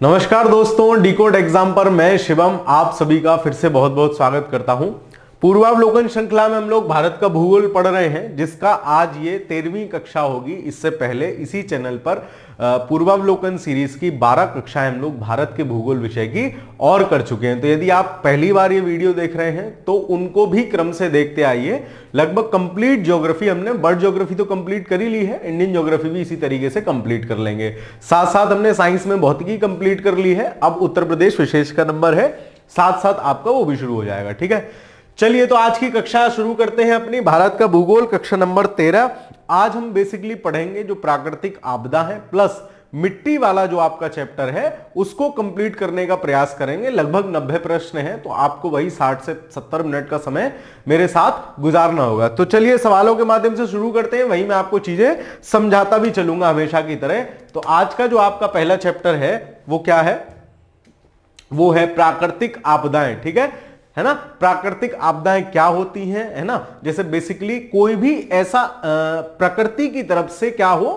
नमस्कार दोस्तों, decode exam पर मैं शिवम आप सभी का फिर से बहुत बहुत स्वागत करता हूं। पूर्वावलोकन श्रृंखला में हम लोग भारत का भूगोल पढ़ रहे हैं, जिसका आज ये 13वीं कक्षा होगी। इससे पहले इसी चैनल पर पूर्वावलोकन सीरीज की 12 कक्षाएं हम लोग भारत के भूगोल विषय की और कर चुके हैं। तो यदि आप पहली बार ये वीडियो देख रहे हैं तो उनको भी क्रम से देखते आइए। लगभग कंप्लीट ज्योग्राफी हमने, वर्ल्ड ज्योग्राफी तो कंप्लीट कर ही ली है, इंडियन ज्योग्राफी भी इसी तरीके से कंप्लीट कर लेंगे। साथ साथ हमने साइंस में भौतिकी कंप्लीट कर ली है। अब उत्तर प्रदेश विशेष का नंबर है, साथ साथ आपका वो भी शुरू हो जाएगा। ठीक है, चलिए तो आज की कक्षा शुरू करते हैं अपनी भारत का भूगोल कक्षा नंबर 13। आज हम बेसिकली पढ़ेंगे जो प्राकृतिक आपदा है प्लस मिट्टी वाला जो आपका चैप्टर है उसको कंप्लीट करने का प्रयास करेंगे। लगभग 90 प्रश्न हैं, तो आपको वही 60 से 70 मिनट का समय मेरे साथ गुजारना होगा। तो चलिए सवालों के माध्यम से शुरू करते हैं, वहीं मैं आपको चीजें समझाता भी चलूंगा हमेशा की तरह। तो आज का जो आपका पहला चैप्टर है वो क्या है? वो है प्राकृतिक आपदाएं। ठीक है ना। प्राकृतिक आपदाएं क्या होती हैं, है ना। जैसे बेसिकली कोई भी ऐसा प्रकृति की तरफ से क्या हो,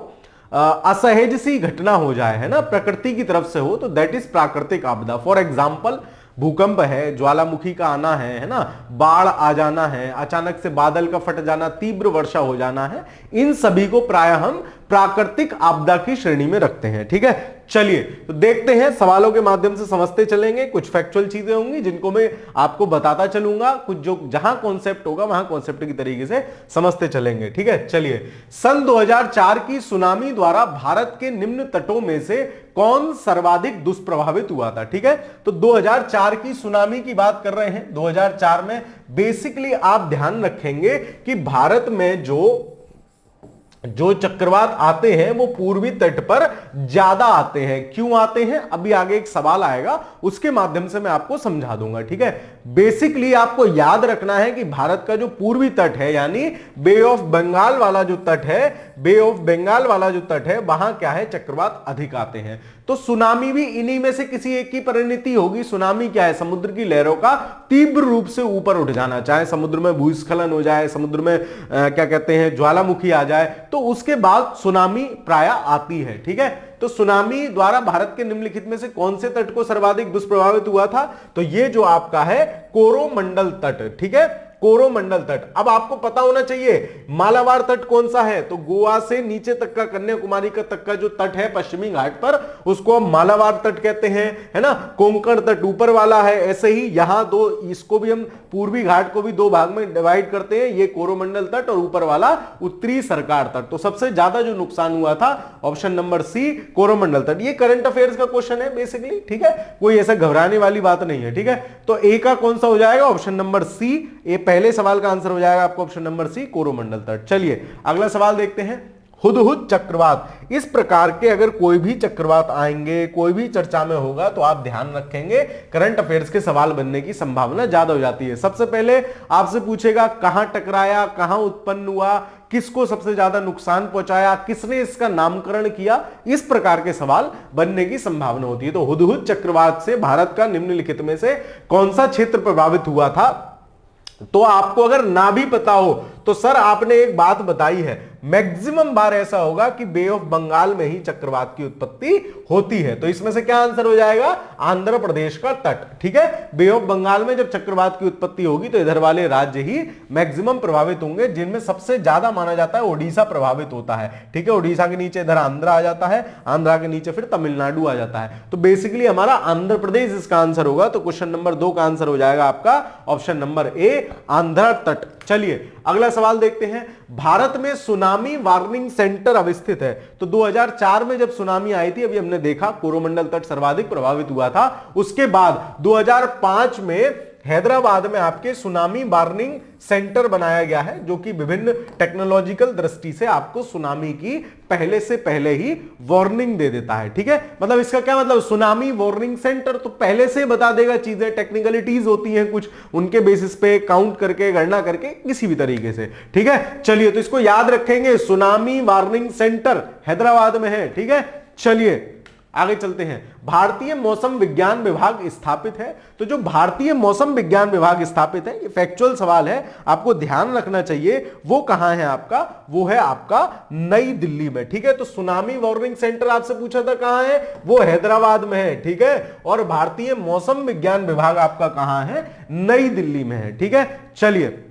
असहज सी घटना हो जाए, है ना, प्रकृति की तरफ से हो, तो दैट इज प्राकृतिक आपदा। फॉर एग्जाम्पल भूकंप है, ज्वालामुखी का आना है ना, बाढ़ आ जाना है, अचानक से बादल का फट जाना, तीव्र वर्षा हो जाना है, इन सभी को प्राय हम प्राकृतिक आपदा की श्रेणी में रखते हैं। ठीक है, चलिए तो देखते हैं, सवालों के माध्यम से समझते चलेंगे। कुछ फैक्चुअल चीजें होंगी जिनको मैं आपको बताता चलूंगा, कुछ जो जहां कॉन्सेप्ट होगा वहां कॉन्सेप्ट की तरीके से समझते चलेंगे। ठीक है, चलिए। सन 2004 की सुनामी द्वारा भारत के निम्न तटों में से कौन सर्वाधिक दुष्प्रभावित हुआ था? ठीक है, तो 2004 की सुनामी की बात कर रहे हैं। 2004 में बेसिकली आप ध्यान रखेंगे कि भारत में जो चक्रवात आते हैं वो पूर्वी तट पर ज्यादा आते हैं। क्यों आते हैं, अभी आगे एक सवाल आएगा, उसके माध्यम से मैं आपको समझा दूंगा। ठीक है, बेसिकली आपको याद रखना है कि भारत का जो पूर्वी तट है, यानी बे ऑफ बंगाल वाला जो तट है, बे ऑफ बंगाल वाला जो तट है, वहां क्या है, चक्रवात अधिक आते हैं। तो सुनामी भी इन्हीं में से किसी एक की परिणति होगी। सुनामी क्या है? समुद्र की लहरों का तीव्र रूप से ऊपर उठ जाना, चाहे समुद्र में भूस्खलन हो जाए, समुद्र में क्या कहते हैं, ज्वालामुखी आ जाए, तो उसके बाद सुनामी प्राय आती है। ठीक है, तो सुनामी द्वारा भारत के निम्नलिखित में से कौन से तट को सर्वाधिक दुष्प्रभावित हुआ था? तो ये जो आपका है कोरोमंडल तट। ठीक है, कोरोमंडल तट। अब आपको पता होना चाहिए मालाबार तट कौन सा है, तो गोवा से नीचे तक का, कन्याकुमारी का तक का जो तट है पश्चिमी घाट पर, उसको हम मालाबार तट कहते हैं, है ना। कोंकण तट ऊपर वाला है। ऐसे ही यहां दो, इसको भी हम पूर्वी घाट को भी दो भाग में डिवाइड करते हैं, ये कोरोमंडल तट और ऊपर वाला उत्तरी सरकार तट। तो सबसे ज्यादा जो नुकसान हुआ था ऑप्शन नंबर सी, कोरोमंडल तट। ये करंट अफेयर्स का क्वेश्चन है बेसिकली। ठीक है, कोई ऐसा घबराने वाली बात नहीं है। ठीक है, तो ए का कौन सा हो जाएगा? ऑप्शन नंबर सी। ए पहले सवाल का आंसर हो जाएगा आपको ऑप्शन नंबर सी, कोरोमंडल तट। चलिए अगला सवाल देखते हैं। हुदहुद चक्रवात। इस प्रकार के अगर कोई भी चक्रवात आएंगे, कोई भी चर्चा में होगा, तो आप ध्यान रखेंगे करंट अफेयर्स के सवाल बनने की संभावना ज्यादा हो जाती है। सबसे पहले आपसे पूछेगा कहां टकराया, कहां उत्पन्न हुआ, किसको सबसे ज्यादा नुकसान पहुंचाया, किसने इसका नामकरण किया, इस प्रकार के सवाल बनने की संभावना होती है। तो हुदहुद चक्रवात से भारत का निम्नलिखित में से कौन सा क्षेत्र प्रभावित हुआ था? तो आपको अगर ना भी पता हो तो सर आपने एक बात बताई है, मैक्सिमम बार ऐसा होगा कि बे ऑफ बंगाल में ही चक्रवात की उत्पत्ति होती है। तो इसमें से क्या आंसर हो जाएगा? आंध्र प्रदेश का तट। ठीक है, बे ऑफ बंगाल में जब चक्रवात की उत्पत्ति होगी तो इधर वाले राज्य ही मैक्सिमम प्रभावित होंगे, जिनमें सबसे ज्यादा माना जाता है ओडिशा प्रभावित होता है। ठीक है, ओडिशा के नीचे इधर आंध्र आ जाता है, आंध्र के नीचे फिर तमिलनाडु आ जाता है। तो बेसिकली हमारा आंध्र प्रदेश इसका आंसर होगा। तो क्वेश्चन नंबर 2 का आंसर हो जाएगा आपका ऑप्शन नंबर ए, आंध्र तट। चलिए अगला सवाल देखते हैं। भारत में सुनामी वार्निंग सेंटर अवस्थित है। तो 2004 में जब सुनामी आई थी, अभी हमने देखा कोरोमंडल तट सर्वाधिक प्रभावित हुआ था। उसके बाद 2005 में हैदराबाद में आपके सुनामी वार्निंग सेंटर बनाया गया है, जो कि विभिन्न टेक्नोलॉजिकल दृष्टि से आपको सुनामी की पहले से पहले ही वार्निंग दे देता है। ठीक है, मतलब इसका क्या मतलब, सुनामी वार्निंग सेंटर तो पहले से बता देगा चीजें, टेक्निकलिटीज होती हैं कुछ, उनके बेसिस पे काउंट करके, गणना करके, किसी भी तरीके से। ठीक है, चलिए तो इसको याद रखेंगे, सुनामी वार्निंग सेंटर हैदराबाद में है। ठीक है, चलिए आगे चलते हैं। भारतीय मौसम विज्ञान विभाग स्थापित है, तो जो भारतीय मौसम विज्ञान विभाग स्थापित है, ये फैक्चुअल सवाल है, आपको ध्यान रखना चाहिए, वो कहां है आपका, वो है आपका नई दिल्ली में। ठीक है, तो सुनामी वार्निंग सेंटर आपसे पूछा था कहां है, वो हैदराबाद में है। ठीक है, और भारतीय मौसम विज्ञान विभाग आपका कहां है, नई दिल्ली में है। ठीक है, चलिए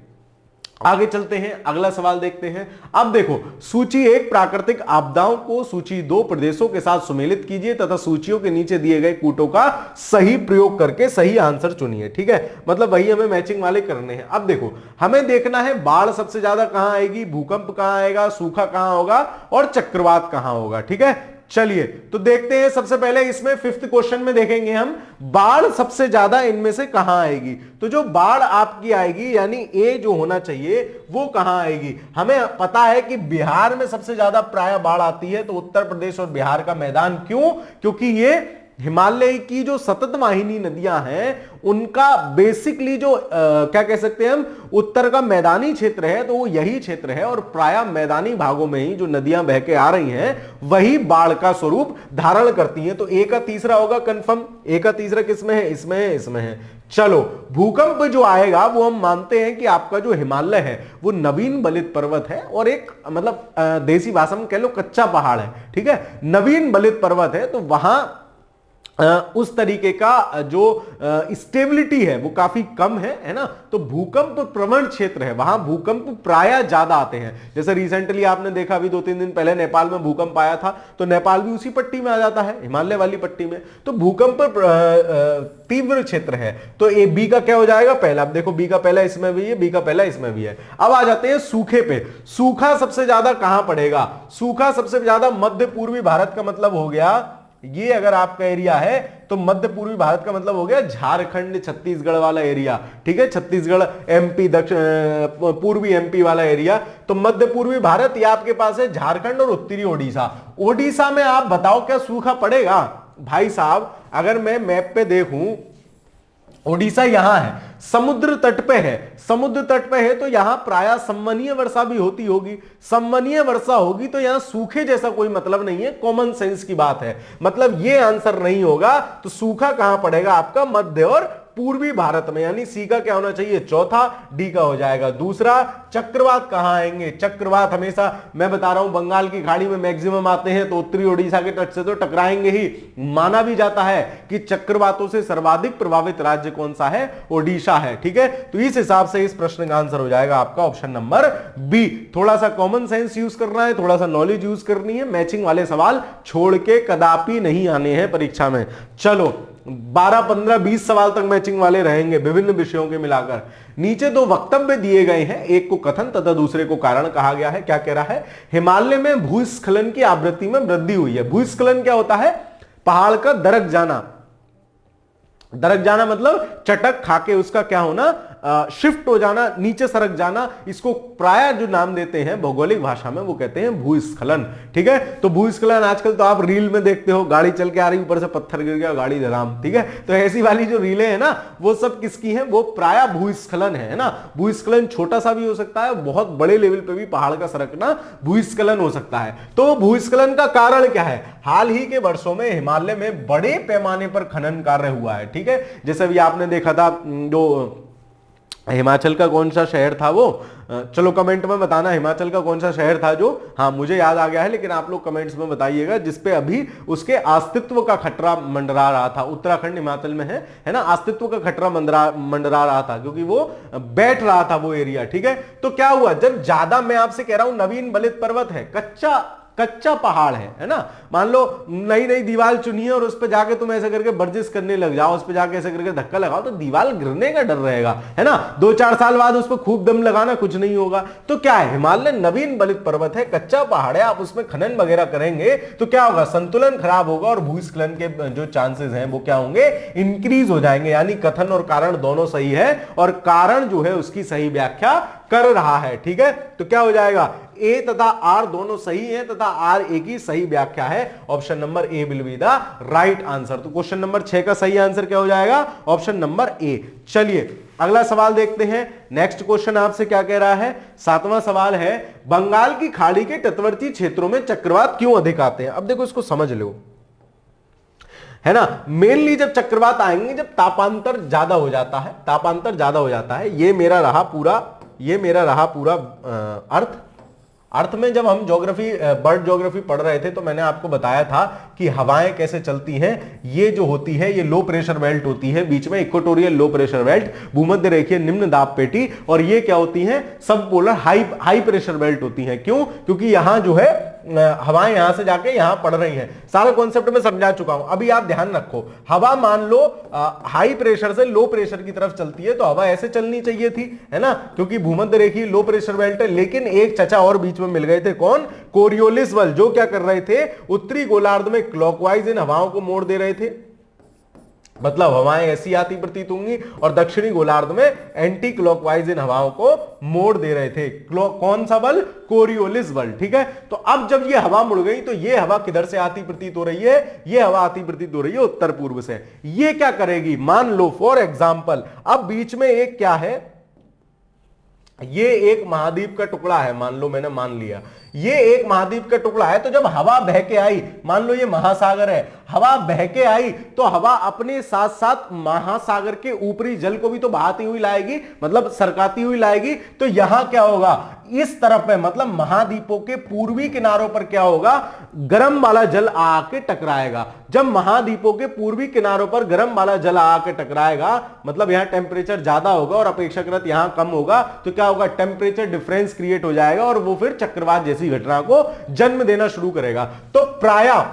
आगे चलते हैं, अगला सवाल देखते हैं। अब देखो, सूची 1 प्राकृतिक आपदाओं को सूची 2 प्रदेशों के साथ सुमेलित कीजिए तथा सूचियों के नीचे दिए गए कूटों का सही प्रयोग करके सही आंसर चुनिए। ठीक है, मतलब वही हमें मैचिंग वाले करने हैं। अब देखो, हमें देखना है बाढ़ सबसे ज्यादा कहां आएगी, भूकंप कहां आएगा, सूखा कहां होगा और चक्रवात कहां होगा। ठीक है, चलिए तो देखते हैं। सबसे पहले इसमें 5th क्वेश्चन में देखेंगे हम, बाढ़ सबसे ज्यादा इनमें से कहां आएगी। तो जो बाढ़ आपकी आएगी, यानी ए जो होना चाहिए, वो कहां आएगी। हमें पता है कि बिहार में सबसे ज्यादा प्राय बाढ़ आती है, तो उत्तर प्रदेश और बिहार का मैदान। क्यों? क्योंकि ये हिमालय की जो सतत वाहिनी नदियां हैं, उनका बेसिकली जो क्या कह सकते हैं हम, उत्तर का मैदानी क्षेत्र है, तो वो यही क्षेत्र है। और प्राय मैदानी भागों में ही जो नदियां बह के आ रही हैं, वही बाढ़ का स्वरूप धारण करती हैं। तो ए का तीसरा होगा कंफर्म। ए का तीसरा किसमें है, इसमें है, इसमें है। चलो, भूकंप जो आएगा वो हम मानते हैं कि आपका जो हिमालय है वो नवीन बलित पर्वत है, और एक मतलब देसी भाषा में कह लो कच्चा पहाड़ है। ठीक है, नवीन बलित पर्वत है, तो वहां उस तरीके का जो स्टेबिलिटी है वो काफी कम है ना। तो भूकंप प्रवण क्षेत्र है, वहां भूकंप प्राय ज्यादा आते हैं। जैसे रिसेंटली आपने देखा, अभी 2-3 दिन पहले नेपाल में भूकंप आया था, तो नेपाल भी उसी पट्टी में आ जाता है, हिमालय वाली पट्टी में। तो भूकंप तीव्र क्षेत्र है, तो ए बी का क्या हो जाएगा, पहला। अब देखो, बी का पहला इसमें भी है, बी का पहला इसमें भी है। अब आ जाते हैं सूखे पे। सूखा सबसे ज्यादा कहां पड़ेगा, सूखा सबसे ज्यादा मध्य पूर्वी भारत का मतलब हो गया, ये अगर आपका एरिया है तो मध्य पूर्वी भारत का मतलब हो गया झारखंड छत्तीसगढ़ वाला एरिया। ठीक है, छत्तीसगढ़ एमपी, दक्षिण पूर्वी एमपी वाला एरिया। तो मध्य पूर्वी भारत, ये आपके पास है झारखंड और उत्तरी ओडिशा। ओडिशा में आप बताओ क्या सूखा पड़ेगा। भाई साहब, अगर मैं मैप पे देखूं, ओडिशा यहां है, समुद्र तट पे है, समुद्र तट पे है, तो यहां प्रायः संवहनीय वर्षा भी होती होगी। संवहनीय वर्षा होगी तो यहां सूखे जैसा कोई मतलब नहीं है, कॉमन सेंस की बात है। मतलब ये आंसर नहीं होगा। तो सूखा कहां पड़ेगा आपका, मध्य और पूर्वी भारत में, यानी सी का क्या होना चाहिए, चौथा। डी का हो जाएगा दूसरा। चक्रवात कहां आएंगे, चक्रवात हमेशा मैं बता रहा हूं बंगाल की खाड़ी में मैक्सिमम आते हैं, तो उत्तरी ओडिशा के तट से तो टकराएंगे ही। माना भी जाता है कि चक्रवातों से सर्वाधिक प्रभावित राज्य कौन सा है, ओडिशा है। ठीक है, तो इस हिसाब से इस प्रश्न का आंसर हो जाएगा आपका ऑप्शन नंबर बी। थोड़ा सा कॉमन सेंस यूज करना है, थोड़ा सा नॉलेज यूज करनी है, मैचिंग वाले सवाल छोड़ के कदापि नहीं आने हैं परीक्षा में। चलो, 12, 15, 20 सवाल तक मैचिंग वाले रहेंगे विभिन्न विषयों के मिलाकर। नीचे 2 वक्तव्य दिए गए हैं, एक को कथन तथा दूसरे को कारण कहा गया है। क्या कह रहा है, हिमालय में भूस्खलन की आवृत्ति में वृद्धि हुई है। भूस्खलन क्या होता है, पहाड़ का दरक जाना। दरक जाना मतलब चटक खाके उसका क्या होना, शिफ्ट हो जाना, नीचे सरक जाना। इसको प्राय जो नाम देते हैं भौगोलिक भाषा में, वो कहते हैं भूस्खलन। ठीक है, तो भूस्खलन आजकल तो आप रील में देखते हो, गाड़ी चल के आ रही, ऊपर से पत्थर गिर गया, गाड़ी धड़ाम। ठीक है, तो ऐसी वाली जो रीलें हैं ना, वो सब किसकी हैं, वो प्राय भूस्खलन है ना। भूस्खलन छोटा सा भी हो सकता है, बहुत बड़े लेवल पे भी पहाड़ का सरकना भूस्खलन हो सकता है। तो भूस्खलन का कारण क्या है, हाल ही के वर्षों में हिमालय में बड़े पैमाने पर खनन कार्य हुआ है। ठीक है, जैसे अभी आपने देखा था, जो हिमाचल का कौन सा शहर था वो, चलो कमेंट में बताना हिमाचल का कौन सा शहर था जो, हाँ मुझे याद आ गया है, लेकिन आप लोग कमेंट्स में बताइएगा, जिसपे अभी उसके अस्तित्व का खतरा मंडरा रहा था। उत्तराखंड हिमाचल में है ना, अस्तित्व का खतरा मंडरा रहा था, क्योंकि वो बैठ रहा था वो एरिया। ठीक है, तो क्या हुआ, जब ज्यादा, मैं आपसे कह रहा हूं नवीन बलित पर्वत है, कच्चा पहाड़ है ना। मान लो नई नई दीवार चुनी है और उस पर जाके तुम ऐसे करके वर्जिश करने लग जाओ, उस पर जाके ऐसे करके धक्का लगाओ, तो दीवार गिरने का डर रहेगा, है ना। 2-4 साल बाद उस पर खूब दम लगाना, कुछ नहीं होगा। तो क्या है, हिमालय नवीन बलित पर्वत है, कच्चा पहाड़ है, आप उसमें खनन वगैरह करेंगे तो क्या होगा, संतुलन खराब होगा और भूस्खलन के जो चांसेस हैं वो क्या होंगे, इंक्रीज हो जाएंगे। यानी कथन और कारण दोनों सही है, और कारण जो है उसकी सही व्याख्या कर रहा है। ठीक है, तो क्या हो जाएगा, ए तथा आर दोनों सही है तथा आर ए की सही व्याख्या है। Option number A will be the right answer. तो क्वेश्चन नंबर 6 का सही आंसर क्या हो जाएगा, ऑप्शन नंबर ए। चलिए अगला सवाल देखते हैं। नेक्स्ट क्वेश्चन आपसे क्या कह रहा है, 7वां सवाल है, बंगाल की खाड़ी के तटवर्ती क्षेत्रों में चक्रवात क्यों अधिक आते हैं। अब देखो इसको समझ लो, है ना। मेनली जब चक्रवात आएंगे जब तापांतर ज्यादा हो जाता है, तापांतर ज्यादा हो जाता है। ये मेरा रहा पूरा अर्थ में जब हम ज्योग्राफी, बर्ड ज्योग्राफी पढ़ रहे थे तो मैंने आपको बताया था कि हवाएं कैसे चलती हैं। ये जो होती है ये लो प्रेशर बेल्ट होती है, बीच में इक्वेटोरियल लो प्रेशर बेल्ट, भूमध्य रेखीय निम्न दाब पेटी, और ये क्या होती हैं, सब पोलर हाई प्रेशर बेल्ट होती हैं। क्यों? क्योंकि यहां जो है हवाएं यहां से जाके यहां पड़ रही हैं। सारा कॉन्सेप्ट मैं समझा चुका हूं, अभी आप ध्यान रखो। हवा मान लो हाई प्रेशर से लो प्रेशर की तरफ चलती है तो हवा ऐसे चलनी चाहिए थी, है ना, क्योंकि भूमध्य रेखीय लो प्रेशर बेल्ट है। लेकिन एक चचा और बीच में मिल गए थे, कौन? कोरियोलिस बल, जो क्या कर रहे थे, उत्तरी गोलार्ध में क्लॉकवाइज इन हवाओं को मोड़ दे रहे थे, मतलब हवाएं ऐसी आती प्रतीत होंगी, और दक्षिणी गोलार्ध में एंटी क्लॉकवाइज इन हवाओं को मोड़ दे रहे थे। कौन सा बल? कोरियोलिस बल। ठीक है, तो अब जब ये हवा मुड़ गई तो ये हवा किधर से आती प्रतीत हो रही है? ये हवा आती प्रतीत हो रही है उत्तर पूर्व से। ये क्या करेगी? मान लो फॉर एग्जाम्पल, अब बीच में एक क्या है, ये एक महाद्वीप का टुकड़ा है, मान लो मैंने मान लिया ये एक महाद्वीप का टुकड़ा है। तो जब हवा बह के आई, मान लो ये महासागर है, हवा बह के आई तो हवा अपने साथ साथ महासागर के ऊपरी जल को भी तो बहाती हुई लाएगी, मतलब सरकाती हुई लाएगी। तो यहां क्या होगा, इस तरफ में, मतलब महाद्वीपों के पूर्वी किनारों पर क्या होगा, गर्म वाला जल आके टकराएगा। जब महाद्वीपों के पूर्वी किनारों पर गर्म वाला जल आके टकराएगा, मतलब यहां टेम्परेचर ज्यादा होगा और अपेक्षाकृत यहां कम होगा, तो क्या होगा, टेम्परेचर डिफरेंस क्रिएट हो जाएगा और वो फिर चक्रवात जैसी घटना को जन्म देना शुरू करेगा। तो प्रायः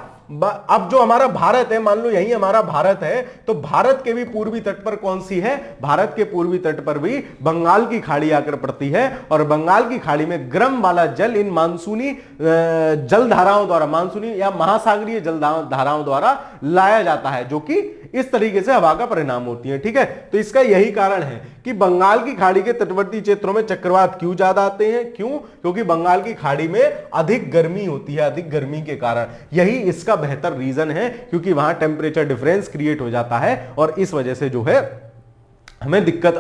अब जो हमारा भारत है, मान लो यही हमारा भारत है, तो भारत के भी पूर्वी तट पर कौन सी है, भारत के पूर्वी तट पर भी बंगाल की खाड़ी आकर पड़ती है, और बंगाल की खाड़ी में गर्म वाला जल इन मानसूनी जलधाराओं द्वारा, मानसूनी या महासागरीय जलधाराओं द्वारा लाया जाता है, जो कि इस तरीके से हवा का परिणाम होती है। ठीक है, तो इसका यही कारण है कि बंगाल की खाड़ी के तटवर्ती क्षेत्रों में चक्रवात क्यों ज्यादा आते हैं। क्यों? क्योंकि बंगाल की खाड़ी में अधिक गर्मी होती है, अधिक गर्मी के कारण, यही इसका बेहतर रीजन है, क्योंकि वहां टेम्परेचर डिफरेंस क्रिएट हो जाता है और इस वजह से जो है हमें दिक्कत,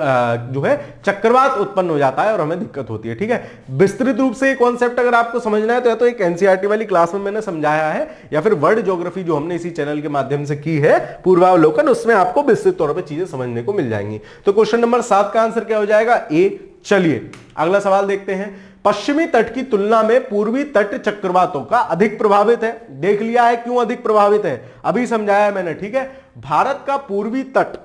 जो है चक्रवात उत्पन्न हो जाता है और हमें दिक्कत होती है। ठीक है, विस्तृत रूप से ये कॉन्सेप्ट अगर आपको समझना है तो या तो एक एनसीईआरटी वाली क्लास में मैंने समझाया है, या फिर वर्ल्ड ज्योग्राफी जो हमने इसी चैनल के माध्यम से की है पूर्वावलोकन, उसमें आपको विस्तृत तौर पर चीजें समझने को मिल जाएंगी। तो क्वेश्चन नंबर 7 का आंसर क्या हो जाएगा? ए। चलिए अगला सवाल देखते हैं। पश्चिमी तट की तुलना में पूर्वी तट चक्रवातों का अधिक प्रभावित है। देख लिया है क्यों अधिक प्रभावित है, अभी समझाया है मैंने। ठीक है, भारत का पूर्वी तट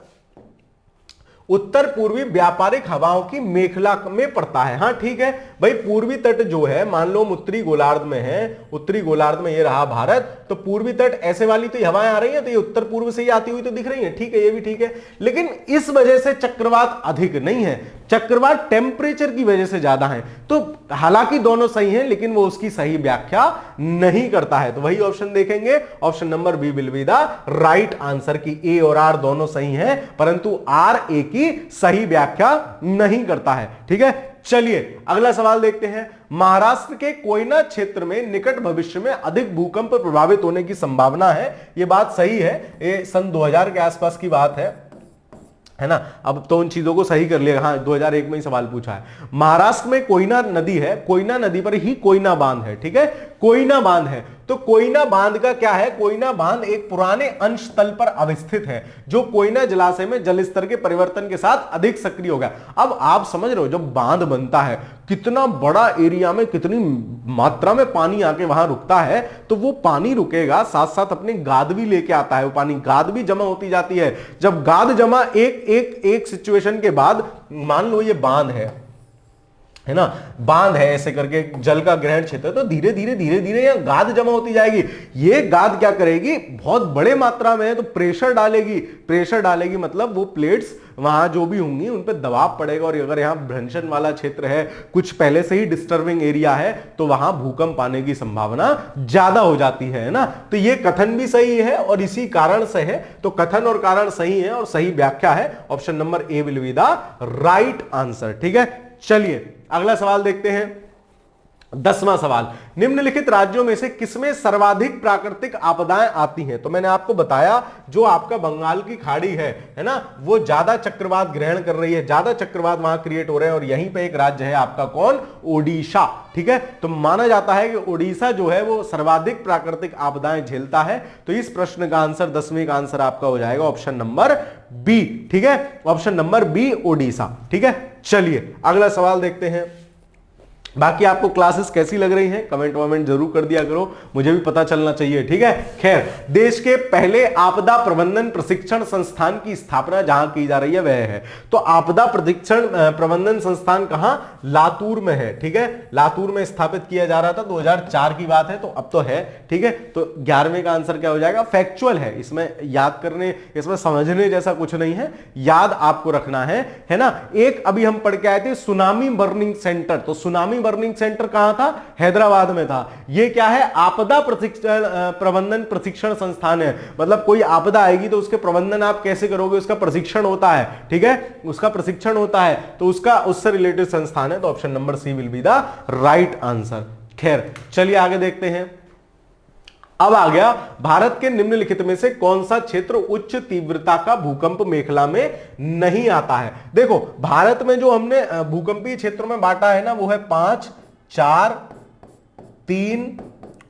उत्तर पूर्वी व्यापारिक हवाओं की मेखला में पड़ता है। हाँ ठीक है भाई, पूर्वी तट जो है, मान लो उत्तरी गोलार्ध में है, उत्तरी गोलार्ध में ये रहा भारत, तो पूर्वी तट ऐसे वाली तो हवाएं आ रही हैं, तो ये उत्तर पूर्व से ही आती हुई तो दिख रही है। ठीक है, ये भी ठीक है, लेकिन इस वजह से चक्रवात अधिक नहीं है, चक्रवात टेम्परेचर की वजह से ज्यादा है। तो हालांकि दोनों सही हैं, लेकिन वो उसकी सही व्याख्या नहीं करता है। तो वही ऑप्शन देखेंगे, option number B will be the right answer, की ए और आर दोनों सही हैं, परंतु आर ए की सही व्याख्या नहीं करता है। ठीक है, चलिए अगला सवाल देखते हैं। महाराष्ट्र के कोयना क्षेत्र में निकट भविष्य में अधिक भूकंप प्रभावित होने की संभावना है। यह बात सही है, ये सन 2000 के आसपास की बात है ना। अब तो उन चीजों को सही कर लिया। हाँ, 2001 में ही सवाल पूछा है। महाराष्ट्र में कोयना नदी है, कोयना नदी पर ही कोयना बांध है। ठीक है, कोयना बांध है, तो कोयना बांध का क्या है, कोयना बांध एक पुराने अंश तल पर अवस्थित है, जो कोयना जलाशय में जल स्तर के परिवर्तन के साथ अधिक सक्रिय हो गया। अब आप समझ रहे हो, जब बांध बनता है, कितना बड़ा एरिया में कितनी मात्रा में पानी आके वहां रुकता है, तो वो पानी रुकेगा, साथ साथ अपने गाद भी लेके आता है, वो पानी गाद भी जमा होती जाती है। जब गाद जमा एक सिचुएशन के बाद, मान लो ये बांध है ना, बांध है, ऐसे करके जल का ग्रहण क्षेत्र, तो धीरे धीरे यहां गाद जमा होती जाएगी। ये गाद क्या करेगी, बहुत बड़े मात्रा में है तो प्रेशर डालेगी, मतलब वो प्लेट्स वहां जो भी होंगी उन पे दबाव पड़ेगा, और अगर यहां भ्रंशन वाला क्षेत्र है, कुछ पहले से ही डिस्टर्बिंग एरिया है, तो वहां भूकंप आने की संभावना ज्यादा हो जाती है ना। तो ये कथन भी सही है और इसी कारण से है, तो कथन और कारण सही है और सही व्याख्या है। Option number A will be the right answer. ठीक है, चलिए अगला सवाल देखते हैं। 10वां सवाल, निम्नलिखित राज्यों में से किसमें सर्वाधिक प्राकृतिक आपदाएं आती हैं? तो मैंने आपको बताया जो आपका बंगाल की खाड़ी है ना, वो ज्यादा चक्रवात ग्रहण कर रही है, ज्यादा चक्रवात वहां क्रिएट हो रहे हैं, और यहीं पे एक राज्य है आपका कौन? ओडिशा। ठीक है, तो माना जाता है कि ओडिशा जो है वो सर्वाधिक प्राकृतिक आपदाएं झेलता है। तो इस प्रश्न का आंसर 10वीं का आंसर आपका हो जाएगा ऑप्शन नंबर बी। ठीक है, ऑप्शन नंबर बी ओडिशा। ठीक है, चलिए अगला सवाल देखते हैं। बाकी आपको क्लासेस कैसी लग रही हैं कमेंट वमेंट जरूर कर दिया करो, मुझे भी पता चलना चाहिए। ठीक है, खैर देश के पहले आपदा प्रबंधन प्रशिक्षण संस्थान की स्थापना जहां की जा रही है वह है, तो आपदा प्रबंधन संस्थान कहां? लातूर में है। ठीक है, लातूर में स्थापित किया जा रहा था, 2004 की बात है, तो अब तो है। ठीक है, तो 11वें का आंसर क्या हो जाएगा? फैक्चुअल है, इसमें याद करने, इसमें समझने जैसा कुछ नहीं है, याद आपको रखना है ना। एक अभी हम पढ़ के आए थे सुनामी बर्निंग सेंटर, तो सुनामी बर्निंग सेंटर कहां था? हैदराबाद में था। ये क्या है? आपदा प्रबंधन प्रशिक्षण संस्थान है, मतलब कोई आपदा आएगी तो उसके प्रबंधन आप कैसे करोगे, उसका प्रशिक्षण होता है। ठीक है, उसका प्रशिक्षण होता है, तो उससे रिलेटेड संस्थान है, तो option number C will be the right answer. खैर चलिए आगे देखते हैं। अब आ गया भारत के निम्नलिखित में से कौन सा क्षेत्र उच्च तीव्रता का भूकंप मेखला में नहीं आता है? देखो भारत में जो हमने भूकंपीय क्षेत्रों में बांटा है ना, वो है 5, 4, 3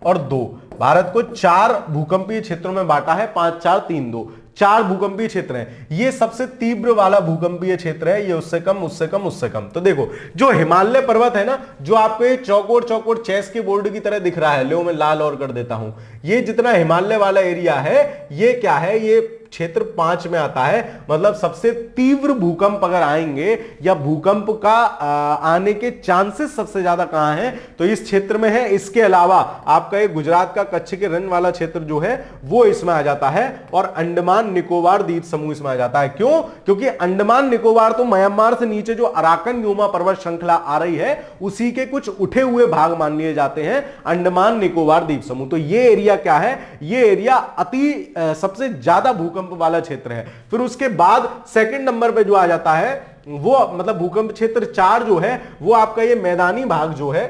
और 2। भारत को 4 भूकंपीय क्षेत्रों में बांटा है, 5, 4, 3, 2, 4 भूकंपीय क्षेत्र हैं। ये सबसे तीव्र वाला भूकंपीय क्षेत्र है, ये उससे कम, उससे कम, उससे कम। तो देखो जो हिमालय पर्वत है ना, जो आपको चौकोर चौकोर चेस के बोर्ड की तरह दिख रहा है, लो मैं लाल और कर देता हूं, ये जितना हिमालय वाला एरिया है, ये क्या है? ये क्षेत्र 5 में आता है। मतलब सबसे तीव्र भूकंप अगर आएंगे या भूकंप का आने के चांसेस सबसे ज्यादा कहां हैं? तो इस क्षेत्र में है। इसके अलावा आपका ये गुजरात का कच्छ के रण वाला क्षेत्र जो है वो इसमें आ जाता है, और अंडमान निकोबार द्वीप समूह इसमें आ जाता है। क्यों? क्योंकि अंडमान निकोबार तो म्यांमार से नीचे जो अराकन यूमा पर्वत श्रृंखला आ रही है, उसी के कुछ उठे हुए भाग मान लिए जाते हैं अंडमान निकोबार द्वीप समूह। तो ये एरिया क्या है? ये एरिया अति सबसे ज्यादा भूकंप वाला क्षेत्र है। फिर उसके बाद सेकंड नंबर पे जो आ जाता है वो मतलब भूकंप क्षेत्र 4 जो है वो आपका ये मैदानी भाग जो है,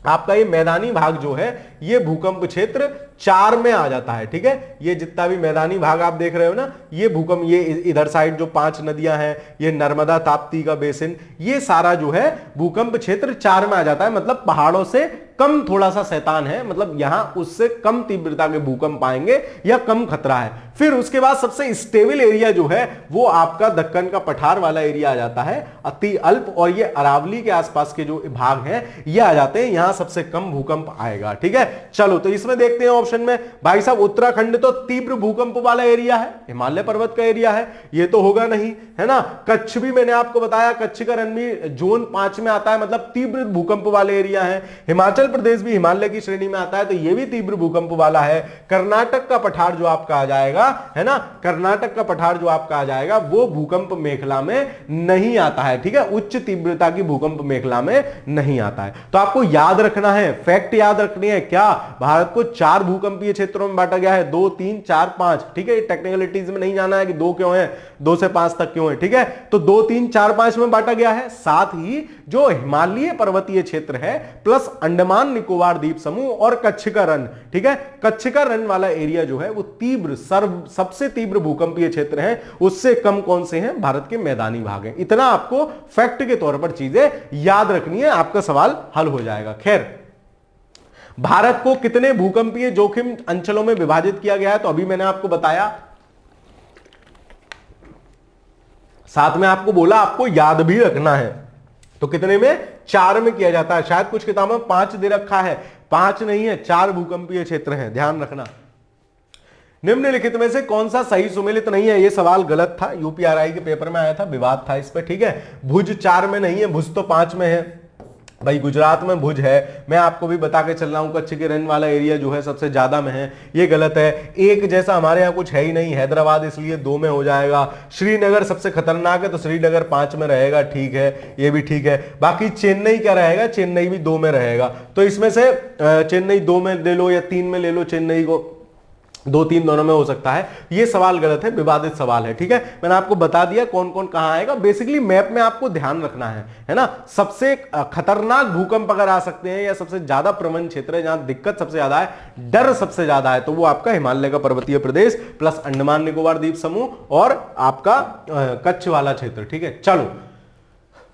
आपका ये मैदानी भाग जो है ये भूकंप क्षेत्र 4 में आ जाता है। ठीक है, ये जितना भी मैदानी भाग आप देख रहे हो ना, ये भूकंप, ये इधर साइड जो 5 नदियां हैं, ये नर्मदा ताप्ती का बेसिन, ये सारा जो है भूकंप क्षेत्र 4 में आ जाता है। मतलब पहाड़ों से कम थोड़ा सा शैतान है, मतलब यहां उससे कम तीव्रता के भूकंप आएंगे या कम खतरा है। फिर उसके बाद सबसे स्टेबल एरिया जो है वो आपका दक्कन का पठार वाला एरिया आ जाता है, अति अल्प, और ये अरावली के आसपास के जो भाग हैं ये आ जाते हैं, यहां सबसे कम भूकंप आएगा। ठीक है, चलो तो इसमें देखते हैं ऑप्शन में। भाई साहब उत्तराखंड तो तीव्र भूकंप वाला एरिया है, हिमालय पर्वत का एरिया है, ये तो होगा नहीं, है ना। कच्छ भी मैंने आपको बताया, कच्छ का रण भी जोन 5 में आता है, मतलब तीव्र भूकंप वाले एरिया है। हिमाचल प्रदेश भी हिमालय की श्रेणी में आता है, तो ये भी तीव्र भूकंप वाला है। कर्नाटक का पठार जो आपका आ जाएगा, है ना, कर्नाटक का पठार जो आपका आ जाएगा वो भूकंप मेखला में नहीं आता है। ठीक है, उच्च तीव्रता की भूकंप मेखला में नहीं आता है। तो आपको याद रखना है, फैक्ट याद रखनी है, क्या भारत को 4 भूकंपीय क्षेत्रों में बांटा गया है, 2, 3, 4, 5। ठीक है, टेक्निकलिटीज में नहीं जाना है कि 2 क्यों है, 2 से 5 तक क्यों है। ठीक है, तो 2, 3, 4, 5 में बांटा गया है। साथ ही जो हिमालय पर्वतीय क्षेत्र है प्लस अंडमान निकोबार द्वीप समूह और कच्छ का रण, ठीक है, कच्छ का रण वाला एरिया जो है वो तीव्र सबसे तीव्र भूकंपीय क्षेत्र है। उससे कम कौन से हैं? भारत के मैदानी भाग हैं। इतना आपको फैक्ट के तौर पर चीजें याद रखनी है, आपका सवाल हल हो जाएगा। खैर, भारत को कितने भूकंपीय जोखिम अंचलों में विभाजित किया गया है? तो अभी मैंने आपको बताया, साथ में आपको बोला आपको याद भी रखना है। तो कितने में? 4 में किया जाता है। शायद कुछ किताबों में 5 दे रखा है, 5 नहीं है, 4 भूकंपीय क्षेत्र हैं, ध्यान रखना। निम्नलिखित में से कौन सा सही सुमेलित नहीं है? ये सवाल गलत था, यूपीआरआई के पेपर में आया था, विवाद था इस पे। ठीक है, भुज 4 में नहीं है, भुज तो 5 में है। भाई गुजरात में भुज है, मैं आपको भी बता के चल रहा हूं, कच्छ के रण वाला एरिया जो है सबसे ज्यादा में है, ये गलत है। एक जैसा हमारे यहाँ कुछ है ही नहीं, हैदराबाद इसलिए 2 में हो जाएगा। श्रीनगर सबसे खतरनाक है, तो श्रीनगर 5 में रहेगा, ठीक है, ये भी ठीक है। बाकी चेन्नई क्या रहेगा? चेन्नई भी 2 में रहेगा। तो इसमें से चेन्नई 2 में ले लो या 3 में ले लो चेन्नई को, 2-3 दोनों में हो सकता है। ये सवाल गलत है, विवादित सवाल है। ठीक है, मैंने आपको बता दिया कौन कौन कहां आएगा। बेसिकली मैप में आपको ध्यान रखना है ना। सबसे खतरनाक भूकंप अगर आ सकते हैं या सबसे ज्यादा प्रवण क्षेत्र है जहां दिक्कत सबसे ज्यादा है, डर सबसे ज्यादा है, तो वो आपका हिमालय का पर्वतीय प्रदेश प्लस अंडमान निकोबार द्वीप समूह और आपका कच्छ वाला क्षेत्र। ठीक है, चलो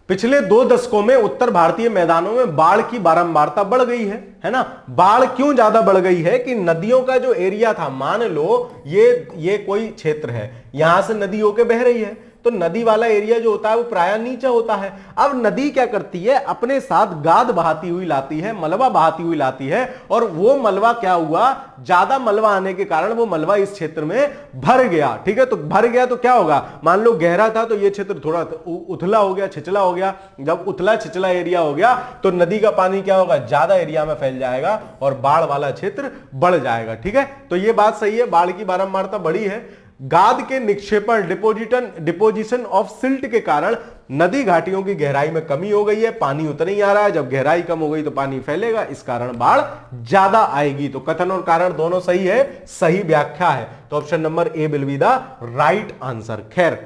पिछले 2 दशकों में उत्तर भारतीय मैदानों में बाढ़ की बारंबारता बढ़ गई है ना। बाढ़ क्यों ज्यादा बढ़ गई है कि नदियों का जो एरिया था, मान लो ये कोई क्षेत्र है, यहां से नदी होके बह रही है, तो नदी वाला एरिया जो होता है वो प्राय नीचे होता है। अब नदी क्या करती है, अपने साथ गाद बहाती हुई लाती है, मलबा बहाती हुई लाती है, और वो मलबा क्या हुआ, ज्यादा मलबा आने के कारण वो मलबा इस क्षेत्र में भर गया। ठीक है, तो भर गया तो क्या होगा, मान लो गहरा था तो ये क्षेत्र थोड़ा उथला हो गया, छिचला हो गया। जब उथला छिचला एरिया हो गया तो नदी का पानी क्या होगा, ज्यादा एरिया में फैल जाएगा और बाढ़ वाला क्षेत्र बढ़ जाएगा। ठीक है, तो ये बात सही है, बाढ़ की बारंबारता बढ़ी है। गाद के निक्षेपण डिपोजिशन ऑफ सिल्ट के कारण नदी घाटियों की गहराई में कमी हो गई है, पानी उतना ही आ रहा है। जब गहराई कम हो गई तो पानी फैलेगा, इस कारण बाढ़ ज्यादा आएगी। तो कथन और कारण दोनों सही है, सही व्याख्या है। तो option number A will be the right answer. खैर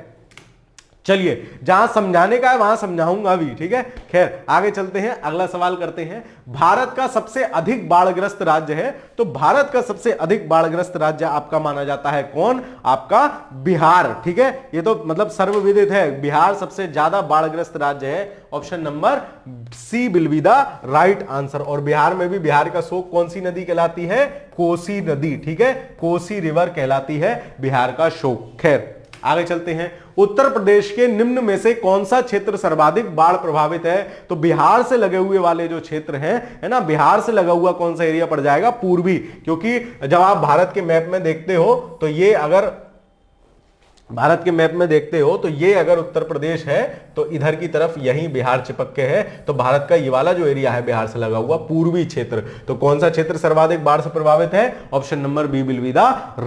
चलिए, जहां समझाने का है वहां समझाऊंगा भी। ठीक है, खैर आगे चलते हैं, अगला सवाल करते हैं। भारत का सबसे अधिक बाढ़ग्रस्त राज्य है, तो भारत का सबसे अधिक बाढ़ग्रस्त राज्य आपका माना जाता है कौन, आपका बिहार। ठीक है, ये तो मतलब सर्वविदित है, बिहार सबसे ज्यादा बाढ़ग्रस्त राज्य है। Option number C will be the right answer. और बिहार में भी बिहार का शोक कौन सी नदी कहलाती है, कोसी नदी। ठीक है, कोसी रिवर कहलाती है बिहार का शोक। खैर आगे चलते हैं। उत्तर प्रदेश के निम्न में से कौन सा क्षेत्र सर्वाधिक बाढ़ प्रभावित है, तो बिहार से लगे हुए वाले जो क्षेत्र हैं, है ना, बिहार से लगा हुआ कौन सा एरिया पड़ जाएगा, पूर्वी। क्योंकि जब आप भारत के मैप में देखते हो तो ये अगर भारत के मैप में देखते हो तो ये अगर उत्तर प्रदेश है तो इधर की तरफ यही बिहार चिपक के है। तो भारत का ये वाला जो एरिया है बिहार से लगा हुआ पूर्वी क्षेत्र, तो कौन सा क्षेत्र सर्वाधिक बाढ़ से प्रभावित है, option number B will be the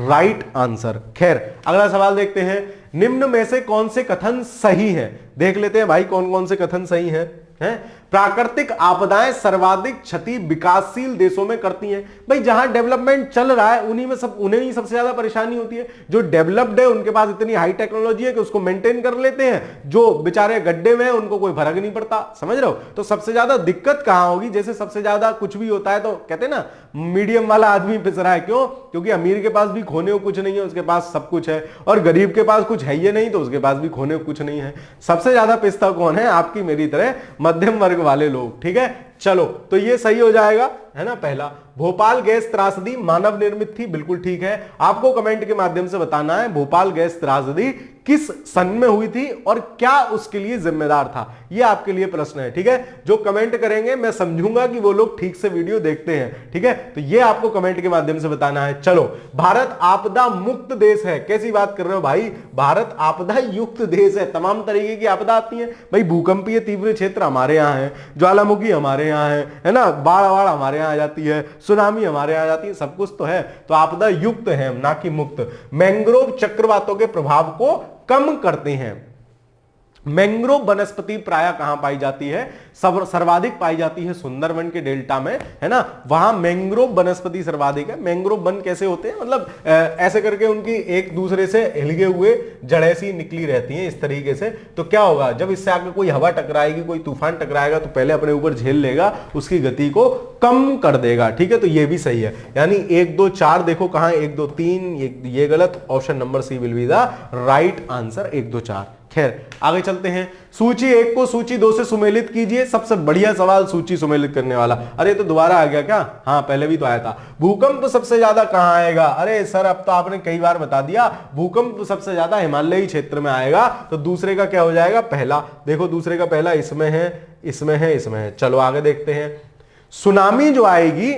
right answer. खैर अगला सवाल देखते हैं। निम्न में से कौन से कथन सही है, देख लेते हैं भाई कौन कौन से कथन सही हैं। प्राकृतिक आपदाएं सर्वाधिक क्षति विकासशील देशों में करती हैं। भाई जहां डेवलपमेंट चल रहा है उन्हें ही सबसे ज्यादा परेशानी होती है। जो डेवलप्ड है उनके पास इतनी हाई टेक्नोलॉजी है कि उसको मेंटेन कर लेते हैं, जो बेचारे गड्ढे में हैं उनको कोई फर्क नहीं पड़ता। समझ रहे हो, तो सबसे ज्यादा दिक्कत कहां होगी, जैसे सबसे ज्यादा कुछ भी होता है तो कहते हैं ना मीडियम वाला आदमी पिस रहा है। क्यों, क्योंकि अमीर के पास भी खोने को कुछ नहीं है, उसके पास सब कुछ है, और गरीब के पास कुछ है ही नहीं तो उसके पास भी खोने को कुछ नहीं है। सबसे ज्यादा पिसता कौन है, आपकी मेरी तरह मध्यम वर्ग वाले लोग। ठीक है, चलो तो ये सही हो जाएगा, है ना। पहला, भोपाल गैस त्रासदी मानव निर्मित थी, बिल्कुल ठीक है। आपको कमेंट के माध्यम से बताना है भोपाल गैस त्रासदी किस सन में हुई थी और क्या उसके लिए जिम्मेदार था, ये आपके लिए प्रश्न है। ठीक है, जो कमेंट करेंगे मैं समझूंगा कि वो लोग ठीक से वीडियो देखते हैं। ठीक है, तो ये आपको कमेंट के माध्यम से बताना है। चलो, भारत आपदा मुक्त देश है, कैसी बात कर रहे हो भाई, भारत आपदा युक्त देश है, तमाम तरीके की आपदा आती है भाई। भूकंपीय तीव्र क्षेत्र हमारे यहाँ है, ज्वालामुखी हमारे यहाँ है ना, बाढ़ हमारे यहाँ आ जाती है, सुनामी हमारे यहाँ आ जाती है, सब कुछ तो है। तो आपदा युक्त है ना कि मुक्त। मैंग्रोव चक्रवातों के प्रभाव को कम करते हैं। मैंग्रोव वनस्पति प्रायः कहां पाई जाती है, सर्वाधिक पाई जाती है सुंदरवन के डेल्टा में, है ना, वहां मैंग्रोव वनस्पति सर्वाधिक है। मैंग्रोव वन कैसे होते हैं, मतलब ऐसे करके उनकी एक दूसरे से हिलगे हुए जड़ें सी निकली रहती हैं इस तरीके से। तो क्या होगा, जब इससे आगे कोई हवा टकराएगी, कोई तूफान टकराएगा तो पहले अपने ऊपर झेल लेगा, उसकी गति को कम कर देगा। ठीक है, तो ये भी सही है, यानी 1 2 4 देखो कहां, 1 2 3, ये गलत, option number C will be the right answer, 1 2 4। खैर आगे चलते हैं। सूची 1 को सूची 2 से सुमेलित कीजिए। सबसे बढ़िया सवाल सूची सुमेलित करने वाला। अरे तो दोबारा आ गया क्या, हाँ पहले भी तो आया था। भूकंप सबसे ज्यादा कहां आएगा, अरे सर अब तो आपने कई बार बता दिया, भूकंप सबसे ज्यादा हिमालयी क्षेत्र में आएगा। तो दूसरे का क्या हो जाएगा, पहला। देखो दूसरे का पहला इसमें है, इसमें है, इसमें है। चलो आगे देखते हैं। सुनामी जो आएगी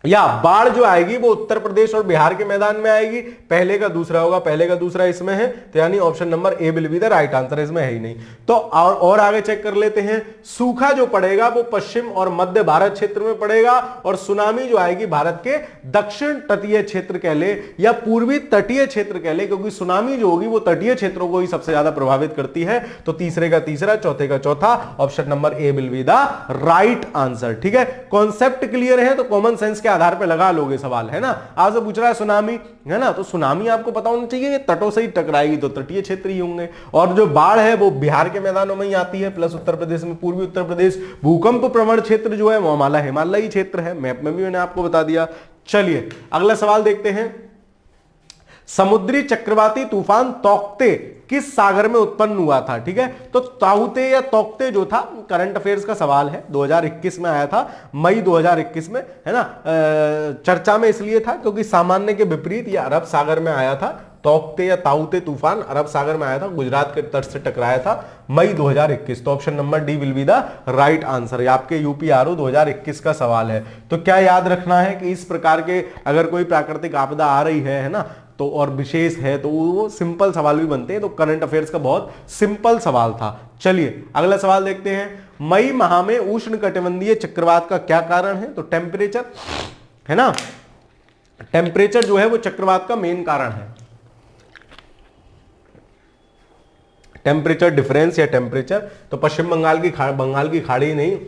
या बाढ़ जो आएगी वो उत्तर प्रदेश और बिहार के मैदान में आएगी। पहले का दूसरा होगा, पहले का दूसरा इसमें है, तो यानी option number A will be the right answer, इसमें है ही नहीं। तो और आगे चेक कर लेते हैं। सूखा जो पड़ेगा वो पश्चिम और मध्य भारत क्षेत्र में पड़ेगा, और सुनामी जो आएगी भारत के दक्षिण तटीय क्षेत्र कह ले या पूर्वी तटीय क्षेत्र कह ले, क्योंकि सुनामी जो होगी वो तटीय क्षेत्रों को ही सबसे ज्यादा प्रभावित करती है। तो तीसरे का तीसरा, चौथे का चौथा, option number A will be the right answer. ठीक है, कॉन्सेप्ट क्लियर है तो कॉमन सेंस के आधार पे लगा लोगे सवाल, है ना। आपसे पूछ रहा है सुनामी, है ना, तो सुनामी आपको पता होना चाहिए कि तटों से ही टकराएगी तो तटीय क्षेत्र ही होंगे, और जो बाढ़ है वो बिहार के मैदानों में ही आती है, प्लस उत्तर प्रदेश में, पूर्वी उत्तर प्रदेश भूकंप प्रवण क्षेत्र जो है वो हमारा हिमालयी क्षेत्र है, मैप में भी मैंने आपको बता दिया। चलिए अगला सवाल देखते हैं। समुद्री चक्रवाती तूफान तौकते किस सागर में उत्पन्न हुआ था? ठीक है, तो ताउते या तौकते जो था करंट अफेयर्स का सवाल है, 2021 में आया था, मई 2021 में, है ना। चर्चा में इसलिए था क्योंकि सामान्य के विपरीत यह अरब सागर में आया था। तौकते या ताउते तूफान अरब सागर में आया था, गुजरात के तट से टकराया था मई 2021। तो option number D will be the right answer. ये आपके यूपीआरओ 2021 का सवाल है। तो क्या याद रखना है कि इस प्रकार के अगर कोई प्राकृतिक आपदा आ रही है ना, तो और विशेष है तो वो सिंपल सवाल भी बनते हैं, तो करंट अफेयर्स का बहुत सिंपल सवाल था। चलिए अगला सवाल देखते हैं। मई माह में उष्णकटिबंधीय चक्रवात का क्या कारण है? तो टेम्परेचर, है ना, टेम्परेचर जो है वो चक्रवात का मेन कारण है। टेम्परेचर डिफरेंस या टेम्परेचर, तो पश्चिम बंगाल की खाड़ी नहीं,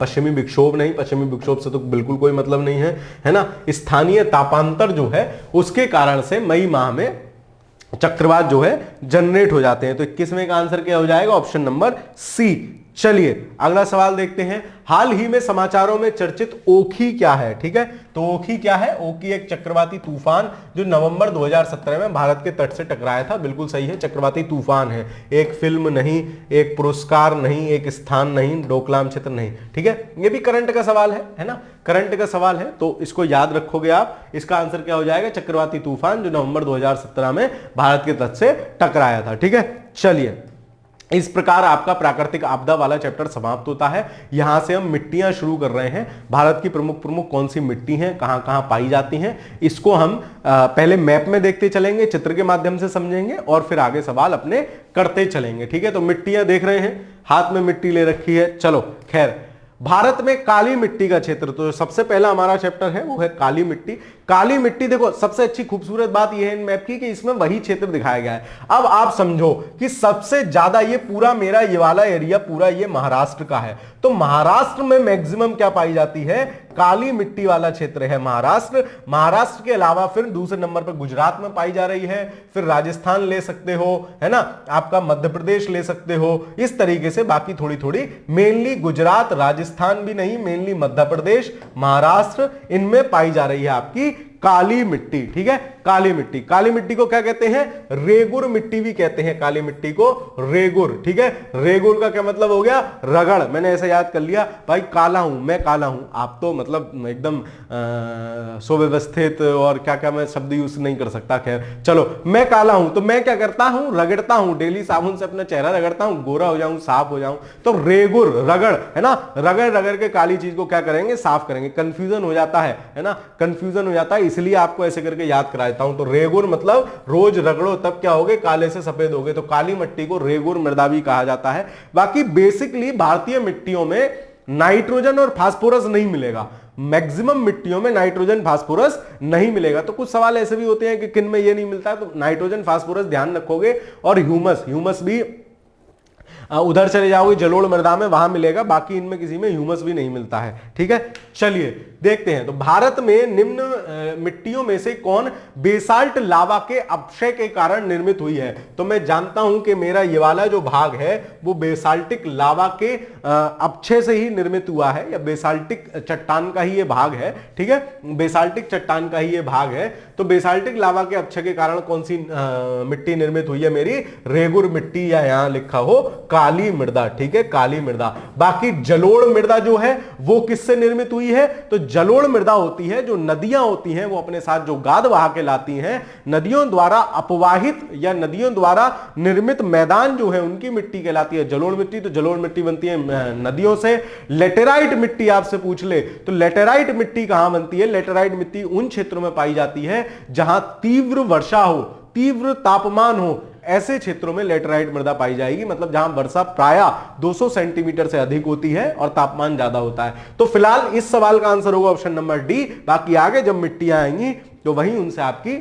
पश्चिमी विक्षोभ नहीं, पश्चिमी विक्षोभ से तो बिल्कुल कोई मतलब नहीं है, है ना। स्थानीय तापांतर जो है उसके कारण से मई माह में चक्रवात जो है जनरेट हो जाते हैं। तो 21वें का आंसर क्या हो जाएगा? Option number C. चलिए अगला सवाल देखते हैं। हाल ही में समाचारों में चर्चित ओखी क्या है? ठीक है, तो ओखी क्या है? ओखी एक चक्रवाती तूफान जो नवंबर 2017 में भारत के तट से टकराया था। बिल्कुल सही है, चक्रवाती तूफान है, एक फिल्म नहीं, एक पुरस्कार नहीं, एक स्थान नहीं, डोकलाम क्षेत्र नहीं। ठीक है, ये भी करंट का सवाल है ना, करंट का सवाल है, तो इसको याद रखोगे आप। इसका आंसर क्या हो जाएगा? चक्रवाती तूफान जो नवंबर 2017 में भारत के तट से टकराया था। ठीक है, चलिए इस प्रकार आपका प्राकृतिक आपदा वाला चैप्टर समाप्त होता है। यहां से हम मिट्टियां शुरू कर रहे हैं। भारत की प्रमुख प्रमुख कौन सी मिट्टी हैं, कहां कहां पाई जाती हैं, इसको हम पहले मैप में देखते चलेंगे, चित्र के माध्यम से समझेंगे और फिर आगे सवाल अपने करते चलेंगे। ठीक है, तो मिट्टियां देख रहे हैं, हाथ में मिट्टी ले रखी है। चलो खैर, भारत में काली मिट्टी का क्षेत्र, तो सबसे पहला हमारा चैप्टर है वो है काली मिट्टी। काली मिट्टी देखो, सबसे अच्छी खूबसूरत बात यह है इन मैप की कि इसमें वही क्षेत्र दिखाया गया है। अब आप समझो कि सबसे ज्यादा ये पूरा मेरा ये वाला एरिया पूरा ये महाराष्ट्र का है, तो महाराष्ट्र में मैक्सिमम क्या पाई जाती है? काली मिट्टी वाला क्षेत्र है महाराष्ट्र। महाराष्ट्र के अलावा फिर दूसरे नंबर पर गुजरात में पाई जा रही है, फिर राजस्थान ले सकते हो, है ना, आपका मध्य प्रदेश ले सकते हो, इस तरीके से बाकी थोड़ी थोड़ी, मेनली गुजरात, राजस्थान भी नहीं, मेनली मध्य प्रदेश, महाराष्ट्र, इनमें पाई जा रही है आपकी काली मिट्टी। ठीक है, काली मिट्टी, काली मिट्टी को क्या कहते हैं? रेगुर मिट्टी भी कहते हैं, काली मिट्टी को रेगुर। ठीक है, रेगुर का क्या मतलब हो गया? रगड़। मैंने ऐसा याद कर लिया भाई, काला हूं मैं, काला हूं, आप तो मतलब एकदम सुव्यवस्थित और क्या क्या मैं शब्द यूज नहीं कर सकता। खैर चलो, मैं काला हूं तो मैं क्या करता हूं? रगड़ता हूं, डेली साबुन से अपना चेहरा रगड़ता हूं, गोरा हो जाऊं, साफ हो जाऊं। तो रेगुर, रगड़, है ना, रगड़ रगड़ के काली चीज को क्या करेंगे? साफ करेंगे। कंफ्यूजन हो जाता है ना, कंफ्यूजन हो जाता है, इसलिए आपको ऐसे करके याद करा देता हूं। तो रेगुर मतलब रोज रगड़ो तब क्या होगे? काले से सफेद होगे। तो काली मिट्टी को रेगुर मृदा भी कहा जाता है। बाकी बेसिकली भारतीय मिट्टियों में नाइट्रोजन और फास्फोरस नहीं मिलेगा, मैक्सिमम मिट्टियों में नाइट्रोजन फास्फोरस नहीं मिलेगा। तो कुछ सवाल ऐसे भी होते हैं कि किन में ये नहीं मिलता है, तो नाइट्रोजन फास्फोरस ध्यान रखोगे। और ह्यूमस, ह्यूमस भी उधर चले जाओगे जलोढ़ मृदा में, वहां मिलेगा, बाकी इनमें किसी में ह्यूमस भी नहीं मिलता है। ठीक है, चलिए देखते हैं। तो भारत में निम्न मिट्टियों में से कौन बेसाल्ट लावा के अपक्षय के कारण निर्मित हुई है? तो मैं जानता हूं कि मेरा ये वाला जो भाग है वो बेसाल्टिक लावा के अपक्षय से ही निर्मित हुआ है, या बेसाल्टिक चट्टान का ही ये भाग है। ठीक है, बेसाल्टिक चट्टान का ही ये भाग है। तो बेसाल्टिक लावा के अपक्षय के कारण कौन सी मिट्टी निर्मित हुई है? मेरी रेगुर मिट्टी, या यहां लिखा हो काली मृदा। ठीक है, काली मृदा। बाकी जलोढ़ मृदा जो है वो किससे निर्मित हुई है? तो जलोढ़ मृदा होती है जो नदियां होती हैं वो अपने साथ जो गाद बहा के लाती हैं, नदियों द्वारा अपवाहित या नदियों द्वारा निर्मित मैदान जो है उनकी मिट्टी कहलाती है जलोढ़ मिट्टी। तो जलोढ़ मिट्टी बनती है नदियों से। लेटेराइट मिट्टी आपसे पूछ ले तो लेटेराइट मिट्टी कहां बनती है? लेटेराइट मिट्टी उन क्षेत्रों में पाई जाती है जहां तीव्र वर्षा हो, तीव्र तापमान हो, ऐसे क्षेत्रों में लेटेराइट मृदा पाई जाएगी। मतलब जहां वर्षा प्रायः 200 सेंटीमीटर से अधिक होती है और तापमान ज्यादा होता है। तो फिलहाल इस सवाल का आंसर होगा ऑप्शन नंबर डी। बाकी आगे जब मिट्टियां आएंगी तो वहीं उनसे आपकी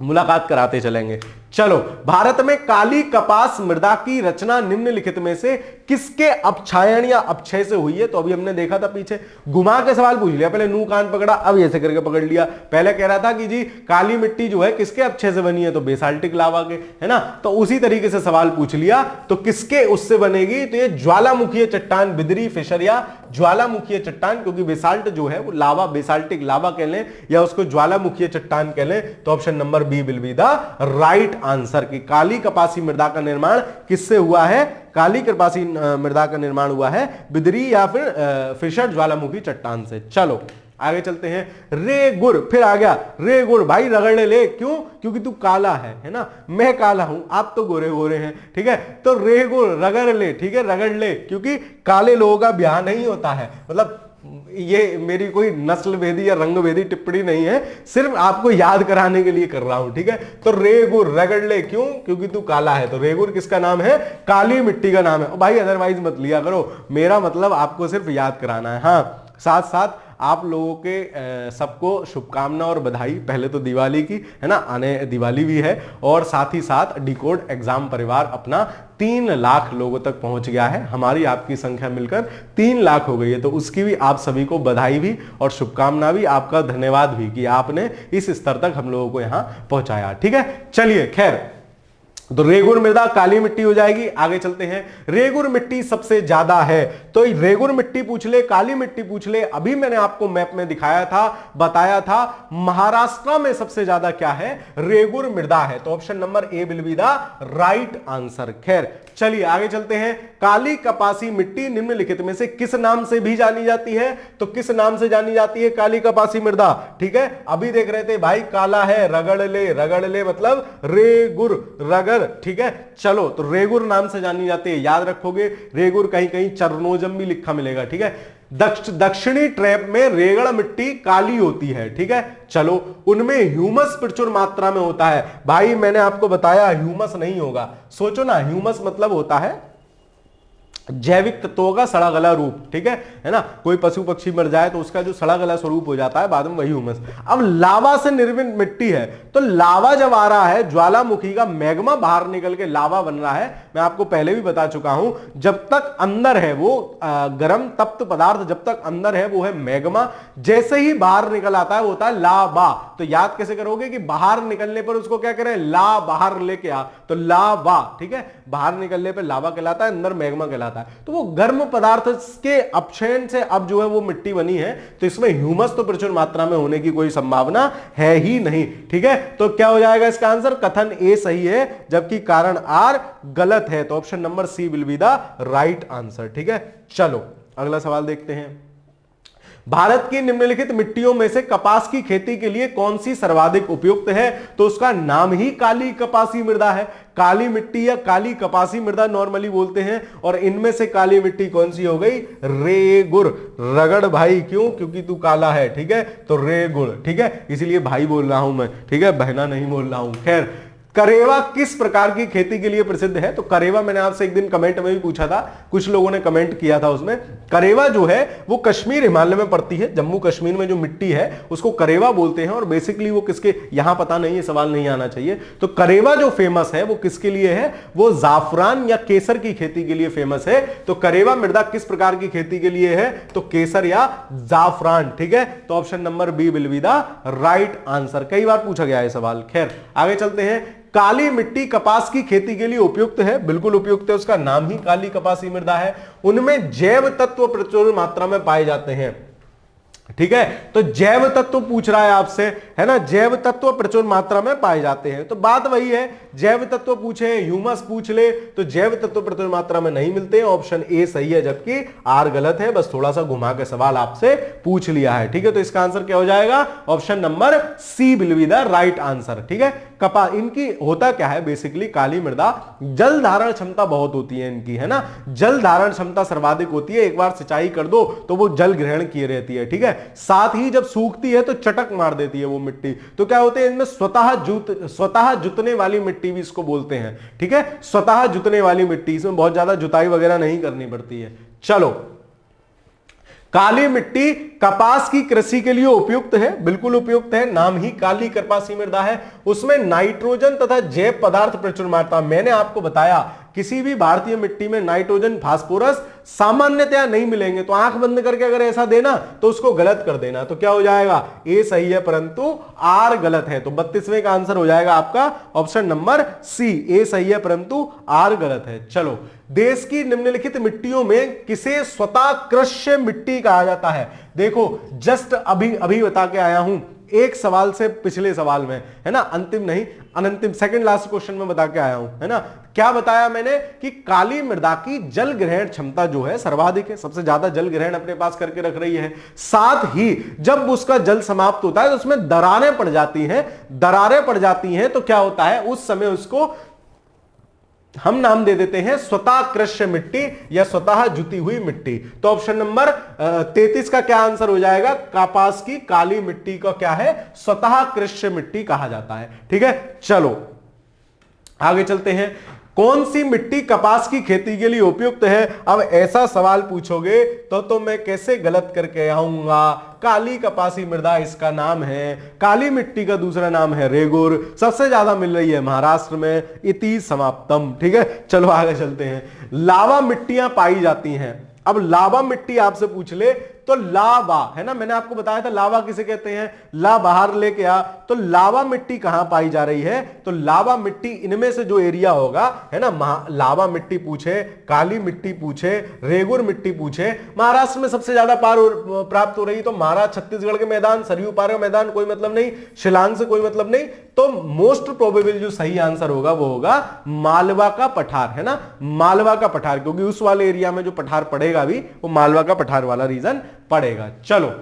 मुलाकात कराते चलेंगे। चलो, भारत में काली कपास मृदा की रचना निम्नलिखित में से किसके अपक्षायन या अपक्षय से हुई है? तो अभी हमने देखा था पीछे, घुमा के सवाल पूछ लिया, पहले नू कान पकड़ा, अब ऐसे करके पकड़ लिया। पहले कह रहा था कि जी काली मिट्टी जो है किसके अपक्षय से बनी है, तो बेसाल्टिक लावा के, है ना। तो उसी तरीके से सवाल पूछ लिया, तो किसके उससे बनेगी, तो ये ज्वालामुखीय चट्टान, बिदरी फिशर या ज्वालामुखीय चट्टान, क्योंकि बेसाल्ट जो है वो लावा, बेसाल्टिक लावा कह लें या उसको ज्वालामुखीय चट्टान कह लें, तो option number B will be the right answer. की काली कपासी मृदा का निर्माण किससे हुआ है? काली कपासी मृदा का निर्माण हुआ है बिदरी या फिर फिशर ज्वालामुखी चट्टान से। चलो आगे चलते हैं। रे गुड़, फिर आ गया रे गुड़, भाई रगड़ ले, क्यों? क्योंकि तू काला है ना, मैं काला हूं, आप तो गोरे गोरे हैं, ठीक है। तो रे गुड़ रगड़ ले, ठीक है, रगड़ ले, क्योंकि काले लोगों का ब्याह नहीं होता है। मतलब ये मेरी कोई नस्ल भेदी या रंग भेदी टिप्पणी नहीं है, सिर्फ आपको याद कराने के लिए कर रहा हूं, ठीक है। तो रेगुर रगड़ ले, क्यों? क्योंकि तू काला है। तो रेगुर किसका नाम है? काली मिट्टी का नाम है। भाई अदरवाइज मत लिया करो, मेरा मतलब आपको सिर्फ याद कराना है। हाँ, साथ साथ आप लोगों के सबको शुभकामना और बधाई, पहले तो दिवाली की, है ना, आने दिवाली भी है, और साथ ही साथ डिकोड एग्जाम परिवार अपना 3 लाख लोगों तक पहुंच गया है। हमारी आपकी संख्या मिलकर 3 लाख हो गई है, तो उसकी भी आप सभी को बधाई भी और शुभकामना भी, आपका धन्यवाद भी कि आपने इस स्तर तक हम लोगों को यहां पहुंचाया, ठीक है। चलिए खैर, तो रेगुर मृदा काली मिट्टी हो जाएगी। आगे चलते हैं, रेगुर मिट्टी सबसे ज्यादा है, तो रेगुर मिट्टी पूछ ले, काली मिट्टी पूछ ले, अभी मैंने आपको मैप में दिखाया था, बताया था, महाराष्ट्र में सबसे ज्यादा क्या है? रेगुर मृदा है। तो option number A will be the right answer. खैर चलिए आगे चलते हैं। काली कपासी मिट्टी निम्नलिखित में से किस नाम से भी जानी जाती है? तो किस नाम से जानी जाती है काली कपासी मृदा? ठीक है, अभी देख रहे थे भाई काला है, रगड़ ले मतलब रेगुर, रगड़, ठीक है। चलो, तो रेगुर नाम से जानी जाती है, याद रखोगे। रेगुर कहीं कहीं चरनोजम भी लिखा मिलेगा, ठीक है। दक्षिणी ट्रैप में रेगड़ मिट्टी काली होती है, ठीक है। चलो, उनमें ह्यूमस प्रचुर मात्रा में होता है। भाई मैंने आपको बताया ह्यूमस नहीं होगा, सोचो ना, ह्यूमस मतलब होता है जैविक तत्वों का सड़ा गला रूप, ठीक है ना। कोई पशु पक्षी मर जाए तो उसका जो सड़ा गला स्वरूप हो जाता है बाद में, वही ह्यूमस। अब लावा से निर्मित मिट्टी है, तो लावा जब आ रहा है, ज्वालामुखी का मैग्मा बाहर निकल के लावा बन रहा है, मैं आपको पहले भी बता चुका हूं, जब तक अंदर है वो गर्म तप्त पदार्थ, जब तक अंदर है वो है मैग्मा, जैसे ही बाहर निकल आता है वो होता है लावा। तो याद कैसे करोगे कि बाहर निकलने पर उसको क्या करें? ला, बाहर लेके आ, तो लावा, ठीक है। बाहर निकलने पर लावा कहलाता है, अंदर मैग्मा कहलाता है। तो वो गर्म पदार्थ के अपक्षयन से अब जो है वो मिट्टी बनी है, तो इसमें ह्यूमस तो प्रचुर मात्रा में होने की कोई संभावना है ही नहीं, ठीक है। तो क्या हो जाएगा इसका आंसर? कथन ए सही है, जबकि कारण आर गलत है। तो option number C will be the right answer, ठीक है। चलो अगला सवाल देखते हैं। भारत की निम्नलिखित मिट्टियों में से कपास की खेती के लिए कौन सी सर्वाधिक उपयुक्त है? तो उसका नाम ही काली कपासी मृदा है। काली मिट्टी या काली कपासी मृदा नॉर्मली बोलते हैं, और इनमें से काली मिट्टी कौन सी हो गई? रेगुर, रगड़ भाई, क्यों? क्योंकि तू काला है, ठीक है। तो रेगुड़, ठीक है, इसीलिए भाई बोल रहा हूं मैं, ठीक है, बहना नहीं बोल रहा हूं। खैर, करेवा किस प्रकार की खेती के लिए प्रसिद्ध है? तो करेवा मैंने आपसे एक दिन कमेंट में भी पूछा था, कुछ लोगों ने कमेंट किया था उसमें। करेवा जो है वो कश्मीर हिमालय में पड़ती है, जम्मू कश्मीर में जो मिट्टी है उसको करेवा बोलते हैं, और बेसिकली वो किसके, यहां पता नहीं है, सवाल नहीं आना चाहिए। तो करेवा जो फेमस है वो किसके लिए है? वो जाफरान या केसर की खेती के लिए फेमस है। तो करेवा मृदा किस प्रकार की खेती के लिए है? तो केसर या जाफरान, ठीक है। तो option number B will be the right answer. कई बार पूछा गया है सवाल। खैर आगे चलते हैं। काली मिट्टी कपास की खेती के लिए उपयुक्त है, बिल्कुल उपयुक्त है, उसका नाम ही काली कपासी मृदा है। उनमें जैव तत्व प्रचुर मात्रा में पाए जाते हैं, ठीक है। तो जैव तत्व पूछ रहा है आपसे, है ना, जैव तत्व प्रचुर मात्रा में पाए जाते हैं। तो बात वही है, जैव तत्व पूछे, ह्यूमस पूछ ले, तो जैव तत्व प्रचुर मात्रा में नहीं मिलते हैं। ऑप्शन ए सही है, जबकि आर गलत है, बस थोड़ा सा घुमा के सवाल आपसे पूछ लिया है, ठीक है। तो इसका आंसर क्या हो जाएगा? Option number C will be the right answer, ठीक है। कपास, इनकी होता क्या है बेसिकली, काली मृदा जल धारण क्षमता बहुत होती है इनकी, है ना, जल धारण क्षमता सर्वाधिक होती है। एक बार सिंचाई कर दो तो वो जल ग्रहण किए रहती है, ठीक है। साथ ही जब सूखती है तो चटक मार देती है वो मिट्टी। तो क्या होते हैं इनमें स्वतः जुतने वाली मिट्टी भी इसको बोलते हैं, ठीक है। स्वतः जुतने वाली मिट्टी, इसमें बहुत ज्यादा जुताई वगैरह नहीं करनी पड़ती है। चलो, काली मिट्टी कपास की कृषि के लिए उपयुक्त है, बिल्कुल उपयुक्त है, नाम ही काली कपासी मृदा है। उसमें नाइट्रोजन तथा जैव पदार्थ प्रचुर मात्रा, मैंने आपको बताया किसी भी भारतीय मिट्टी में नाइट्रोजन फास्फोरस सामान्यतया नहीं मिलेंगे, तो आंख बंद करके अगर ऐसा देना तो उसको गलत कर देना, तो क्या हो जाएगा, ए सही है परंतु आर गलत है। तो 32वें का आंसर हो जाएगा आपका ऑप्शन नंबर सी, ए सही है परंतु आर गलत है। चलो, देश की निम्नलिखित मिट्टियों में किसे स्वतः कृष्य मिट्टी कहा जाता है? देखो जस्ट अभी बता के आया हूं, एक सवाल से पिछले सवाल में, है ना, अंतिम नहीं अनंतिम, सेकंड लास्ट क्वेश्चन में बता के आया हूं, है ना। क्या बताया मैंने कि काली मृदा की जल ग्रहण क्षमता जो है सर्वाधिक है, सबसे ज्यादा जल ग्रहण अपने पास करके रख रही है। साथ ही जब उसका जल समाप्त होता है तो उसमें दरारें पड़ जाती हैं, तो क्या होता है, उस समय उसको हम नाम दे देते हैं स्वतः कृष्य मिट्टी या स्वतः जुती हुई मिट्टी। तो ऑप्शन नंबर 33 का क्या आंसर हो जाएगा, कपास की काली मिट्टी का क्या है, स्वतः कृष्य मिट्टी कहा जाता है। ठीक है, चलो आगे चलते हैं। कौन सी मिट्टी कपास की खेती के लिए उपयुक्त है? अब ऐसा सवाल पूछोगे तो मैं कैसे गलत करके आऊंगा। काली कपासी मृदा इसका नाम है, काली मिट्टी का दूसरा नाम है रेगुर, सबसे ज्यादा मिल रही है महाराष्ट्र में, इति समाप्तम। ठीक है, चलो आगे चलते हैं। लावा मिट्टियां पाई जाती हैं। अब लावा मिट्टी आपसे पूछ ले तो लावा, है ना, मैंने आपको बताया था लावा किसे कहते हैं, ला बाहर लेके आ, तो लावा मिट्टी कहां पाई जा रही है, तो लावा मिट्टी इनमें से जो एरिया होगा, है ना, लावा मिट्टी पूछे, काली मिट्टी पूछे, रेगुर मिट्टी पूछे, महाराष्ट्र में सबसे ज्यादा प्राप्त हो रही, तो महाराष्ट्र छत्तीसगढ़ के मैदान, सरयू पार का मैदान, कोई मतलब नहीं, शिलांग से कोई मतलब नहीं, तो मोस्ट प्रोबेबल जो सही आंसर होगा वो होगा मालवा का पठार, है ना, मालवा का पठार, क्योंकि उस वाले एरिया में जो पठार पड़ेगा भी वो मालवा का पठार वाला रीजन पड़ेगा। चलो,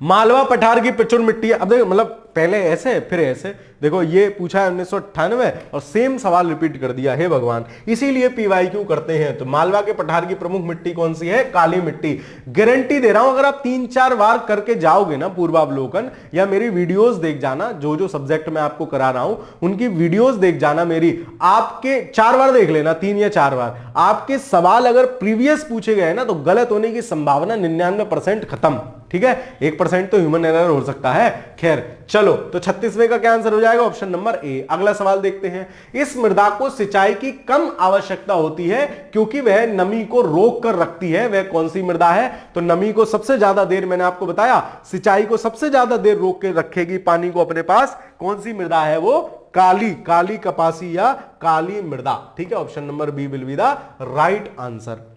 मालवा पठार की प्रचुर मिट्टी, अब देखो मतलब पहले ऐसे फिर ऐसे, देखो ये पूछा है 1998 और सेम सवाल रिपीट कर दिया है भगवान, इसीलिए पीवाईक्यू करते हैं। तो मालवा के पठार की प्रमुख मिट्टी कौन सी है, काली मिट्टी। गारंटी दे रहा हूं, अगर आप 3-4 बार करके जाओगे ना पूर्वावलोकन, या मेरी वीडियोस देख जाना, जो जो सब्जेक्ट मैं आपको करा रहा हूं उनकी वीडियोस देख जाना मेरी, आपके 4 बार देख लेना, 3 या 4 बार, आपके सवाल अगर प्रीवियस पूछे गए ना तो गलत होने की संभावना 99% खत्म। ठीक है, 1% तो ह्यूमन एरर हो सकता है। खैर चलो, तो 36वें का क्या आंसर हो जाएगा, ऑप्शन नंबर ए। अगला सवाल देखते हैं। इस मृदा को सिंचाई की कम आवश्यकता होती है क्योंकि वह नमी को रोक कर रखती है, वह कौन सी मृदा है, तो नमी को सबसे ज्यादा देर, मैंने आपको बताया सिंचाई को सबसे ज्यादा देर रोक के रखेगी पानी को अपने पास, कौन सी मृदा है वो, काली कपासी या काली मृदा। ठीक है, option number B will be the right answer.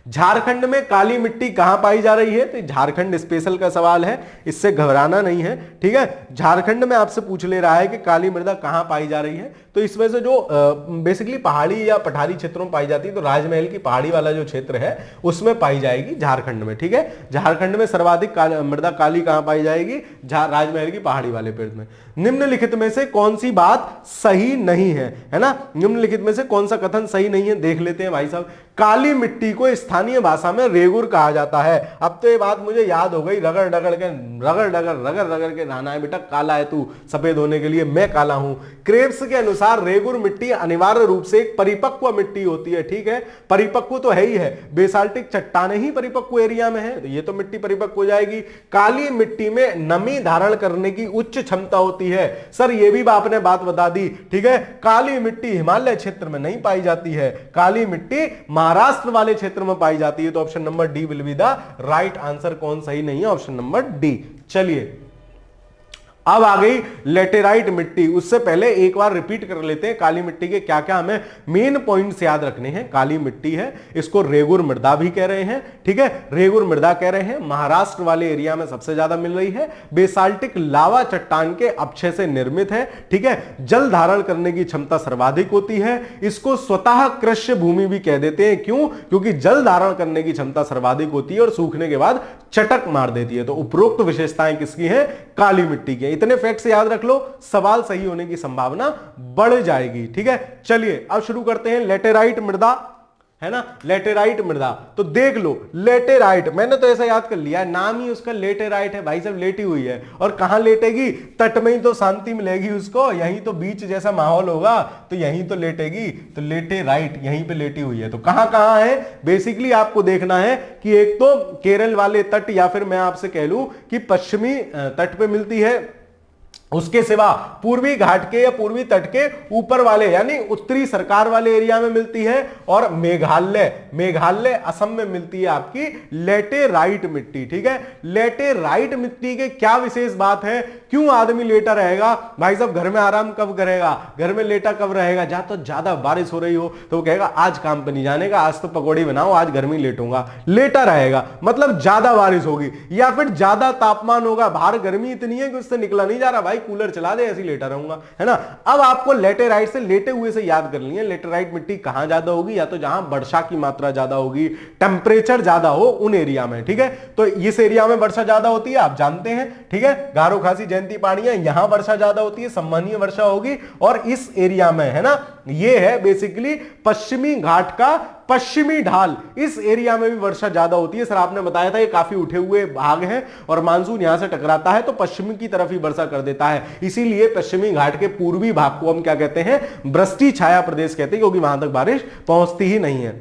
Jharkhand में काली मिट्टी कहां पाई जा रही है, तो झारखंड स्पेशल का सवाल है, इससे घबराना नहीं है। ठीक है, झारखंड में आपसे पूछ ले रहा है कि काली मृदा कहां पाई जा रही है, तो इसमें से जो बेसिकली पहाड़ी या पठारी क्षेत्रों में पाई जाती है, तो राजमहल की पहाड़ी वाला जो क्षेत्र है उसमें पाई जाएगी झारखंड में। ठीक है, झारखंड में सर्वाधिक मृदा काली कहां पाई जाएगी, राजमहल की पहाड़ी वाले पेड़ में। निम्नलिखित में से कौन सी बात सही नहीं है ना, निम्नलिखित में से कौन सा कथन सही नहीं है, देख लेते हैं भाई साहब। काली मिट्टी को स्थानीय भाषा में रेगुर कहा जाता है। अब तो ये बात मुझे याद हो गई, रगड़ रगड़ के नहाना है बेटा, काला है तू सफेद होने के लिए, मैं काला हूं। क्रेब्स के अनुसार रेगुर मिट्टी अनिवार्य रूप से एक परिपक्व मिट्टी होती है। ठीक है, परिपक्व तो है ही है, बेसाल्टिक चट्टाने ही परिपक्व एरिया में है, तो ये तो मिट्टी परिपक्व हो जाएगी। काली मिट्टी में नमी धारण करने की उच्च क्षमता होती है, सर ये भी आपने बात बता दी। ठीक है, काली मिट्टी हिमालय क्षेत्र में नहीं पाई जाती है, काली मिट्टी महाराष्ट्र वाले क्षेत्र में पाई जाती है, तो option number D will be the right answer. कौन सही नहीं है, ऑप्शन नंबर डी। चलिए अब आ गई लेटेराइट मिट्टी, उससे पहले एक बार रिपीट कर लेते हैं काली मिट्टी के क्या क्या हमें मेन पॉइंट्स याद रखने हैं। काली मिट्टी है, इसको रेगुर मृदा भी कह रहे हैं। ठीक है, रेगुर मृदा कह रहे हैं, महाराष्ट्र वाले एरिया में सबसे ज्यादा मिल रही है, बेसाल्टिक लावा चट्टान के अपक्षय से निर्मित है। ठीक है, जल धारण करने की क्षमता सर्वाधिक होती है, इसको स्वतः कृष्य भूमि भी कह देते हैं। क्यों, क्योंकि जल धारण करने की क्षमता सर्वाधिक होती है और सूखने के बाद चटक मार देती है। तो उपरोक्त विशेषताएं किसकी हैं, काली मिट्टी की। इतने फैक्ट्स याद रख लो, सवाल सही होने की संभावना बढ़ जाएगी। ठीक है, चलिए अब शुरू करते हैं। लेटेराइट मृदा है ना, लेटेराइट मृदा। तो देख लो लेटेराइट, मैंने तो ऐसा याद कर लिया, नाम ही उसका लेटेराइट है भाई साहब, लेटी हुई है। और कहां लेटेगी, तट में ही तो शांति मिलेगी उसको, यहीं तो बीच जैसा माहौल होगा तो यहीं तो लेटेगी। तो लेटेराइट यहीं पे लेटी हुई है। तो कहां कहां है, बेसिकली आपको देखना है कि एक तो केरल वाले तट, या फिर मैं आपसे कह लूं कि पश्चिमी तट पे मिलती है, उसके सिवा पूर्वी घाट के या पूर्वी तट के ऊपर वाले यानी उत्तरी सरकार वाले एरिया में मिलती है, और मेघालय असम में मिलती है आपकी लेटेराइट मिट्टी। ठीक है, लेटेराइट मिट्टी के क्या विशेष बात है, क्यों आदमी लेटा रहेगा भाई साहब, घर में आराम कब करेगा, घर में लेटा कब रहेगा, जहां तो ज्यादा बारिश हो रही हो तो वो कहेगा आज काम पे नहीं जाने का, आज तो पकौड़ी बनाओ, आज घर में लेटूंगा, लेटा रहेगा, मतलब ज्यादा बारिश होगी या फिर ज्यादा तापमान होगा, बाहर गर्मी इतनी है कि उससे निकला नहीं जा रहा, भाई कूलर चला दे, ऐसे लेटा रहूंगा, है ना। अब आपको लेटेराइट से, लेटे हुए से याद करनी है, लेटेराइट मिट्टी कहां ज्यादा होगी, या तो जहां वर्षा की मात्रा ज्यादा होगी, टेम्परेचर ज्यादा हो उन एरिया में। ठीक है, तो इस एरिया में वर्षा ज्यादा होती है, आप जानते हैं। ठीक है, गारो खासी जयंती पहाड़ियां, यहां वर्षा ज्यादा होती है, सम्मानीय वर्षा होगी। और इस एरिया में, है ना, ये है बेसिकली पश्चिमी घाट का पश्चिमी ढाल, इस एरिया में भी वर्षा ज्यादा होती है। सर आपने बताया था ये काफी उठे हुए भाग हैं और मानसून यहां से टकराता है तो पश्चिमी की तरफ ही वर्षा कर देता है, इसीलिए पश्चिमी घाट के पूर्वी भाग को हम क्या कहते हैं, वृष्टि छाया प्रदेश कहते हैं, क्योंकि वहां तक बारिश पहुंचती ही नहीं है।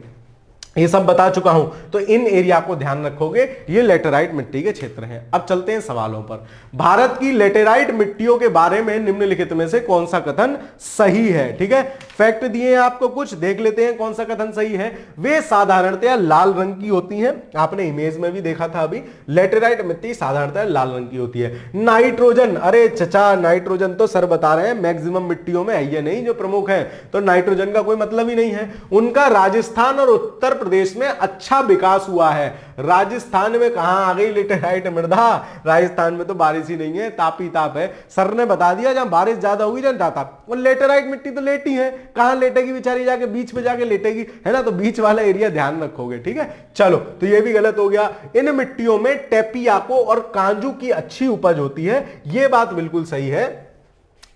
ये सब बता चुका हूं, तो इन एरिया को ध्यान रखोगे, ये लेटेराइट मिट्टी के क्षेत्र हैं। अब चलते हैं सवालों पर। भारत की लेटेराइट मिट्टियों के बारे में निम्नलिखित में से कौन सा कथन सही है। ठीक है, फैक्ट दिए हैं आपको कुछ, देख लेते हैं कौन सा कथन सही है। वे साधारणतया लाल रंग की होती हैं, आपने इमेज में भी देखा था अभी, लेटेराइट मिट्टी साधारणतया लाल रंग की होती है। नाइट्रोजन, अरे चचा नाइट्रोजन तो सर बता रहे हैं मैक्सिमम मिट्टियों में है, ये नहीं जो प्रमुख है, तो नाइट्रोजन का कोई मतलब ही नहीं है। उनका राजस्थान और उत्तर प्रदेश में अच्छा विकास हुआ है। राजस्थान में कहां आ गई लेटेराइट मृदा, राजस्थान में तो बारिश ही नहीं है, ताप ही ताप है। सर ने बता दिया जहां बारिश ज्यादा होगी जहां ताप, और लेटेराइट मिट्टी तो लेटी है, कहां लेटेगी बेचारी, जाके बीच में जाके लेटेगी, है ना, तो बीच वाला एरिया ध्यान रखोगे। ठीक है, चलो तो ये भी गलत हो गया। इन मिट्टियों में टेपियाको और कांजू की अच्छी उपज होती है, ये बात बिल्कुल सही है।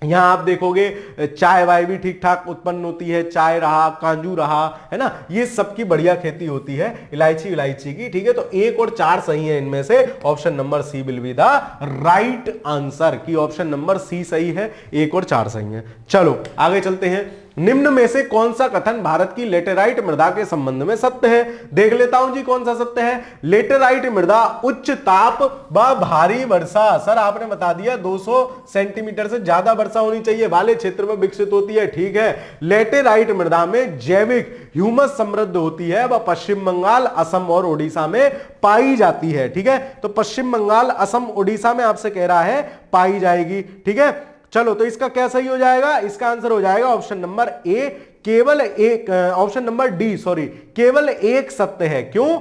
यहां आप देखोगे चाय वाय भी ठीक ठाक उत्पन्न होती है, चाय रहा, कांजू रहा, है ना, ये सबकी बढ़िया खेती होती है, इलायची की। ठीक है, तो 1 और 4 सही है इनमें से, option number C will be the right answer, की ऑप्शन नंबर सी सही है, 1 और 4 सही है। चलो आगे चलते हैं। निम्न में से कौन सा कथन भारत की लेटेराइट मृदा के संबंध में सत्य है, देख लेता हूं जी कौन सा सत्य है। लेटेराइट मृदा उच्च ताप व भारी वर्षा, सर आपने बता दिया 200 सेंटीमीटर से ज्यादा वर्षा होनी चाहिए वाले क्षेत्र में विकसित होती है। ठीक है, लेटेराइट मृदा में जैविक ह्यूमस समृद्ध होती है, वह पश्चिम बंगाल, असम और ओडिशा में पाई जाती है। ठीक है, तो पश्चिम बंगाल, असम, ओडिशा में आपसे कह रहा है पाई जाएगी। ठीक है, चलो तो इसका क्या सही हो जाएगा, इसका आंसर हो जाएगा ऑप्शन नंबर ए, केवल एक, ऑप्शन नंबर डी सॉरी, केवल एक सत्य है। क्यों,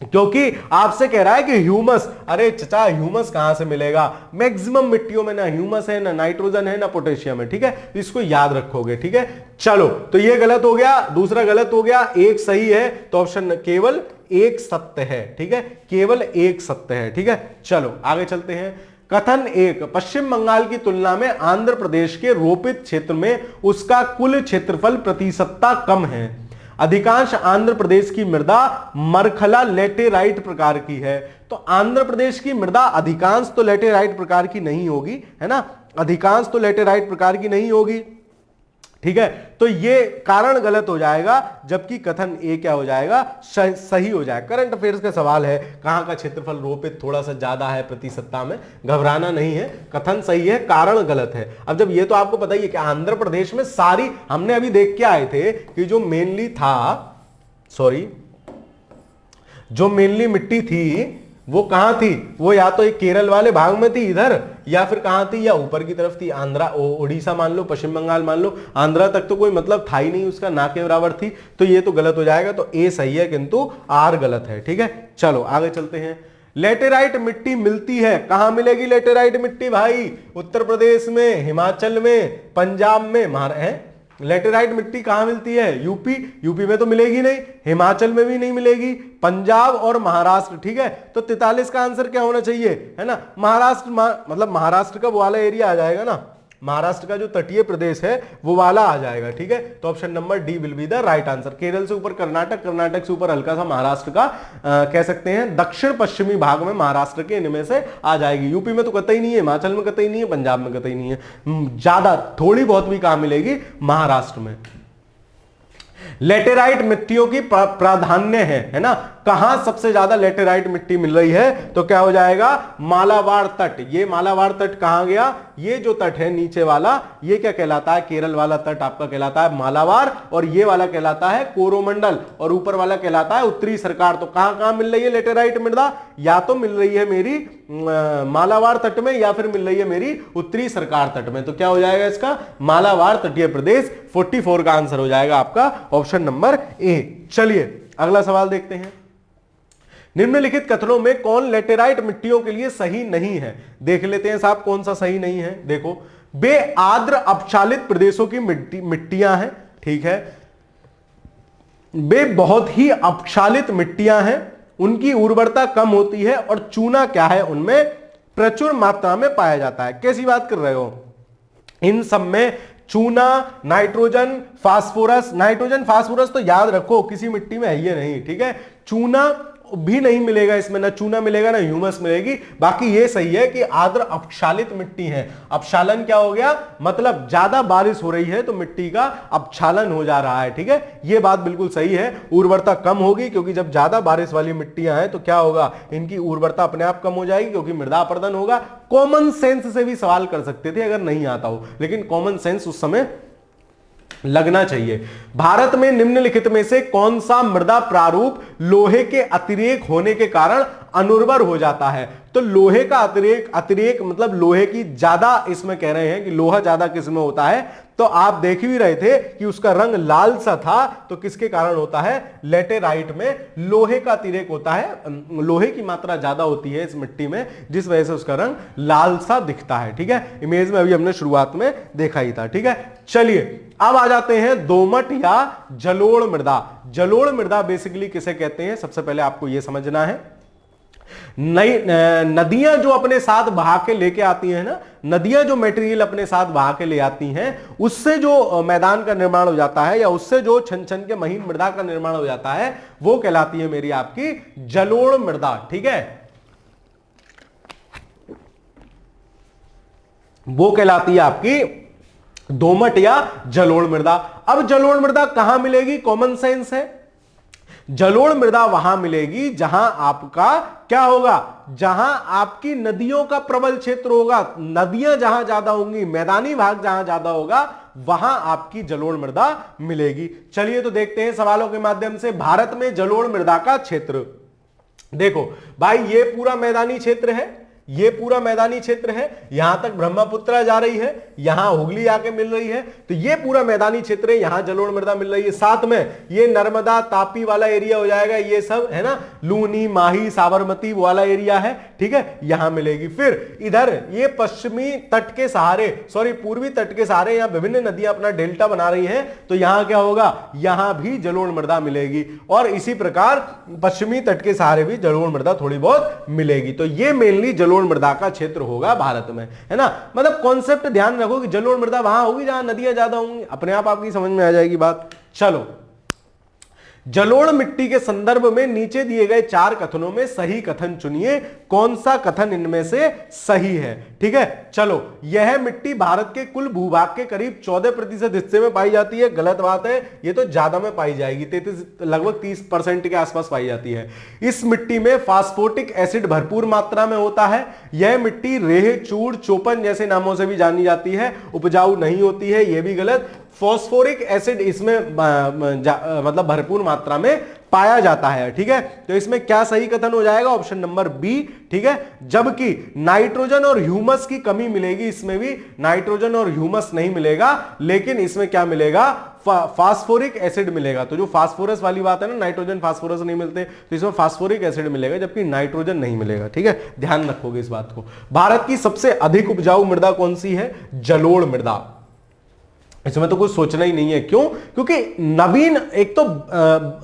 क्योंकि आपसे कह रहा है कि ह्यूमस, अरे चचा ह्यूमस कहां से मिलेगा, मैक्सिमम मिट्टियों में ना ह्यूमस है, ना नाइट्रोजन है, ना पोटेशियम है। ठीक है, इसको याद रखोगे। ठीक है, चलो तो ये गलत हो गया, दूसरा गलत हो गया, एक सही है, तो ऑप्शन केवल एक सत्य है। ठीक है, केवल एक सत्य है। ठीक है, चलो आगे चलते हैं। कथन 1, पश्चिम बंगाल की तुलना में आंध्र प्रदेश के रोपित क्षेत्र में उसका कुल क्षेत्रफल प्रतिशतता कम है। अधिकांश आंध्र प्रदेश की मृदा मरखला लेटेराइट प्रकार की है। तो आंध्र प्रदेश की मृदा अधिकांश तो लेटेराइट प्रकार की नहीं होगी, है ना, अधिकांश तो लेटेराइट प्रकार की नहीं होगी। ठीक है, तो ये कारण गलत हो जाएगा, जबकि कथन ए क्या हो जाएगा, सही हो जाएगा। करंट अफेयर्स का सवाल है, कहां का क्षेत्रफल रोपित थोड़ा सा ज्यादा है प्रतिशतता में, घबराना नहीं है, कथन सही है, कारण गलत है। अब जब ये तो आपको पता ही है कि आंध्र प्रदेश में सारी, हमने अभी देख के आए थे कि जो मेनली था, सॉरी, जो मेनली मिट्टी थी वो कहां थी, वो या तो एक केरल वाले भाग में थी इधर, या फिर कहां थी, या ऊपर की तरफ थी, आंध्रा, ओडिशा मान लो, पश्चिम बंगाल मान लो, आंध्रा तक तो कोई मतलब था ही नहीं उसका, ना के बराबर थी, तो ये तो गलत हो जाएगा। तो ए सही है किंतु आर गलत है। ठीक है, चलो आगे चलते हैं। लेटेराइट मिट्टी मिलती है, कहां मिलेगी लेटेराइट मिट्टी भाई, उत्तर प्रदेश में, हिमाचल में, पंजाब में, महाराष्ट्र। लेटेराइट मिट्टी कहां मिलती है, यूपी में तो मिलेगी नहीं, हिमाचल में भी नहीं मिलेगी, पंजाब और महाराष्ट्र। ठीक है, तो 43 का आंसर क्या होना चाहिए, है ना, महाराष्ट्र, मतलब महाराष्ट्र का वो वाला एरिया आ जाएगा ना, महाराष्ट्र का जो तटीय प्रदेश है वो वाला आ जाएगा, ठीक है। तो option number D will be the right answer. Kerala से ऊपर कर्नाटक, कर्नाटक से ऊपर हल्का सा महाराष्ट्र का कह सकते हैं दक्षिण पश्चिमी भाग में महाराष्ट्र के इनमें से आ जाएगी। यूपी में तो कतई नहीं है, हिमाचल में कतई नहीं है, पंजाब में कतई नहीं है, ज्यादा थोड़ी बहुत भी कहां मिलेगी, महाराष्ट्र में। लेटेराइट मिट्टियों की प्राधान्य है ना, कहां सबसे ज्यादा लेटेराइट मिट्टी मिल रही है, तो क्या हो जाएगा, मालाबार तट। ये मालाबार तट कहां गया, ये जो तट है नीचे वाला, ये क्या कहलाता है, केरल वाला तट आपका कहलाता है मालाबार, और ये वाला कहलाता है कोरोमंडल, और ऊपर वाला कहलाता है उत्तरी सरकार। तो कहां कहां मिल रही है लेटेराइट मृदा, या तो मिल रही है मेरी मालाबार तट में, या फिर मिल रही है मेरी उत्तरी सरकार तट में। तो क्या हो जाएगा इसका, मालाबार तटीय प्रदेश 44 का आंसर हो जाएगा आपका ऑप्शन नंबर ए। चलिए अगला सवाल देखते हैं। निम्नलिखित कथनों में कौन लेटेराइट मिट्टियों के लिए सही नहीं है, देख लेते हैं साहब कौन सा सही नहीं है। देखो, बे आर्द्र अपक्षालित प्रदेशों की मिट्टियां हैं, ठीक है, बे बहुत ही अपक्षालित मिट्टियां हैं, उनकी उर्वरता कम होती है, और चूना क्या है, उनमें प्रचुर मात्रा में पाया जाता है। कैसी बात कर रहे हो, इन सब में चूना, नाइट्रोजन, फास्फोरस, नाइट्रोजन फास्फोरस तो याद रखो किसी मिट्टी में है ये नहीं, ठीक है, चूना भी नहीं मिलेगा इसमें, ना चूना मिलेगा ना ह्यूमस मिलेगी। बाकी ये सही है कि आर्द्र अपक्षालित मिट्टी है। अपक्षालन क्या हो गया, मतलब ज्यादा बारिश हो रही है तो मिट्टी का अपक्षालन हो जा रहा है, ठीक है, ये बात बिल्कुल सही है। उर्वरता कम होगी क्योंकि जब ज्यादा बारिश वाली मिट्टियां हैं तो क्या होगा, इनकी उर्वरता अपने आप कम हो जाएगी क्योंकि मृदा अपरदन होगा। कॉमन सेंस से भी सवाल कर सकते थे अगर नहीं आता हो, लेकिन कॉमन सेंस उस समय लगना चाहिए। भारत में निम्नलिखित में से कौन सा मृदा प्रारूप लोहे के अतिरेक होने के कारण अनुर्वर हो जाता है। तो लोहे का अतिरेक मतलब लोहे की ज्यादा, इसमें कह रहे हैं कि लोहा ज्यादा किसमें होता है, तो आप देख भी रहे थे कि उसका रंग लाल सा था, तो किसके कारण होता है, लेटेराइट में लोहे का अतिरेक होता है, लोहे की मात्रा ज्यादा होती है इस मिट्टी में, जिस वजह से उसका रंग लाल सा दिखता है, ठीक है। इमेज में अभी हमने शुरुआत में देखा ही था, ठीक है। चलिए अब आ जाते हैं दोमट या जलोढ़ मृदा। जलोढ़ मृदा बेसिकली किसे कहते हैं, सबसे पहले आपको यह समझना है। नई नदियां जो अपने साथ बहा के लेके आती हैं ना, नदियां जो मटेरियल अपने साथ बहा के ले आती हैं, उससे जो मैदान का निर्माण हो जाता है, या उससे जो छन छन के महीन मृदा का निर्माण हो जाता है, वो कहलाती है मेरी आपकी जलोढ़ मृदा, ठीक है, वो कहलाती है आपकी दोमट या जलोढ़ मृदा। अब जलोढ़ मृदा कहां मिलेगी, कॉमन सेंस है, जलोढ़ मृदा वहां मिलेगी जहां आपका क्या होगा, जहां आपकी नदियों का प्रबल क्षेत्र होगा, नदियां जहां ज्यादा होंगी, मैदानी भाग जहां ज्यादा होगा, वहां आपकी जलोढ़ मृदा मिलेगी। चलिए तो देखते हैं सवालों के माध्यम से। भारत में जलोढ़ मृदा का क्षेत्र, देखो भाई ये पूरा मैदानी क्षेत्र है, ये पूरा मैदानी क्षेत्र है, यहां तक ब्रह्मपुत्रा जा रही है, यहां हुगली आके मिल रही है, तो ये पूरा मैदानी क्षेत्र है, यहां जलोढ़ मृदा मिल रही है। साथ में ये नर्मदा तापी वाला एरिया हो जाएगा, ये सब है ना, लूनी, माही, साबरमती वाला एरिया है, ठीक है, यहां मिलेगी। फिर इधर ये पश्चिमी तट के सहारे, सॉरी पूर्वी तट के सहारे, यहां विभिन्न नदियां अपना डेल्टा बना रही हैं, तो यहां क्या होगा, यहां भी जलोढ़ मृदा मिलेगी, और इसी प्रकार पश्चिमी तट के सहारे भी जलोढ़ मृदा थोड़ी बहुत मिलेगी। तो ये मेनली जलोढ़ मृदा का क्षेत्र होगा भारत में, है ना। मतलब कॉन्सेप्ट ध्यान रखो कि जलोढ़ मृदा वहां होगी जहां नदियां ज्यादा होंगी, अपने आप आपकी समझ में आ जाएगी बात। चलो, जलोढ़ मिट्टी के संदर्भ में नीचे दिए गए 4 कथनों में सही कथन चुनिए, कौन सा कथन इनमें से सही है, ठीक है। चलो, यह मिट्टी भारत के कुल भूभाग के करीब 14% हिस्से में पाई जाती है, गलत बात है, ये तो ज्यादा में पाई जाएगी, 33 लगभग 30% के आसपास पाई जाती है। इस मिट्टी में फास्फोटिक एसिड भरपूर मात्रा में होता है। यह मिट्टी रेह, चूड़, चोपन जैसे नामों से भी जानी जाती है, उपजाऊ नहीं होती है, यह भी गलत। फॉस्फोरिक एसिड इसमें मतलब भरपूर मात्रा में पाया जाता है, ठीक है। तो इसमें क्या सही कथन हो जाएगा, ऑप्शन नंबर बी, ठीक है। जबकि नाइट्रोजन और ह्यूमस की कमी मिलेगी, इसमें भी नाइट्रोजन और ह्यूमस नहीं मिलेगा, लेकिन इसमें क्या मिलेगा, फास्फोरिक एसिड मिलेगा। तो जो फास्फोरस वाली बात है ना, नाइट्रोजन फास्फोरस नहीं मिलते, तो इसमें फास्फोरिक एसिड मिलेगा, जबकि नाइट्रोजन नहीं मिलेगा, ठीक है, ध्यान रखोगे इस बात को। भारत की सबसे अधिक उपजाऊ मृदा कौन सी है, जलोढ़ मृदा। इसमें तो कुछ सोचना ही नहीं है। क्यों? क्योंकि नवीन एक तो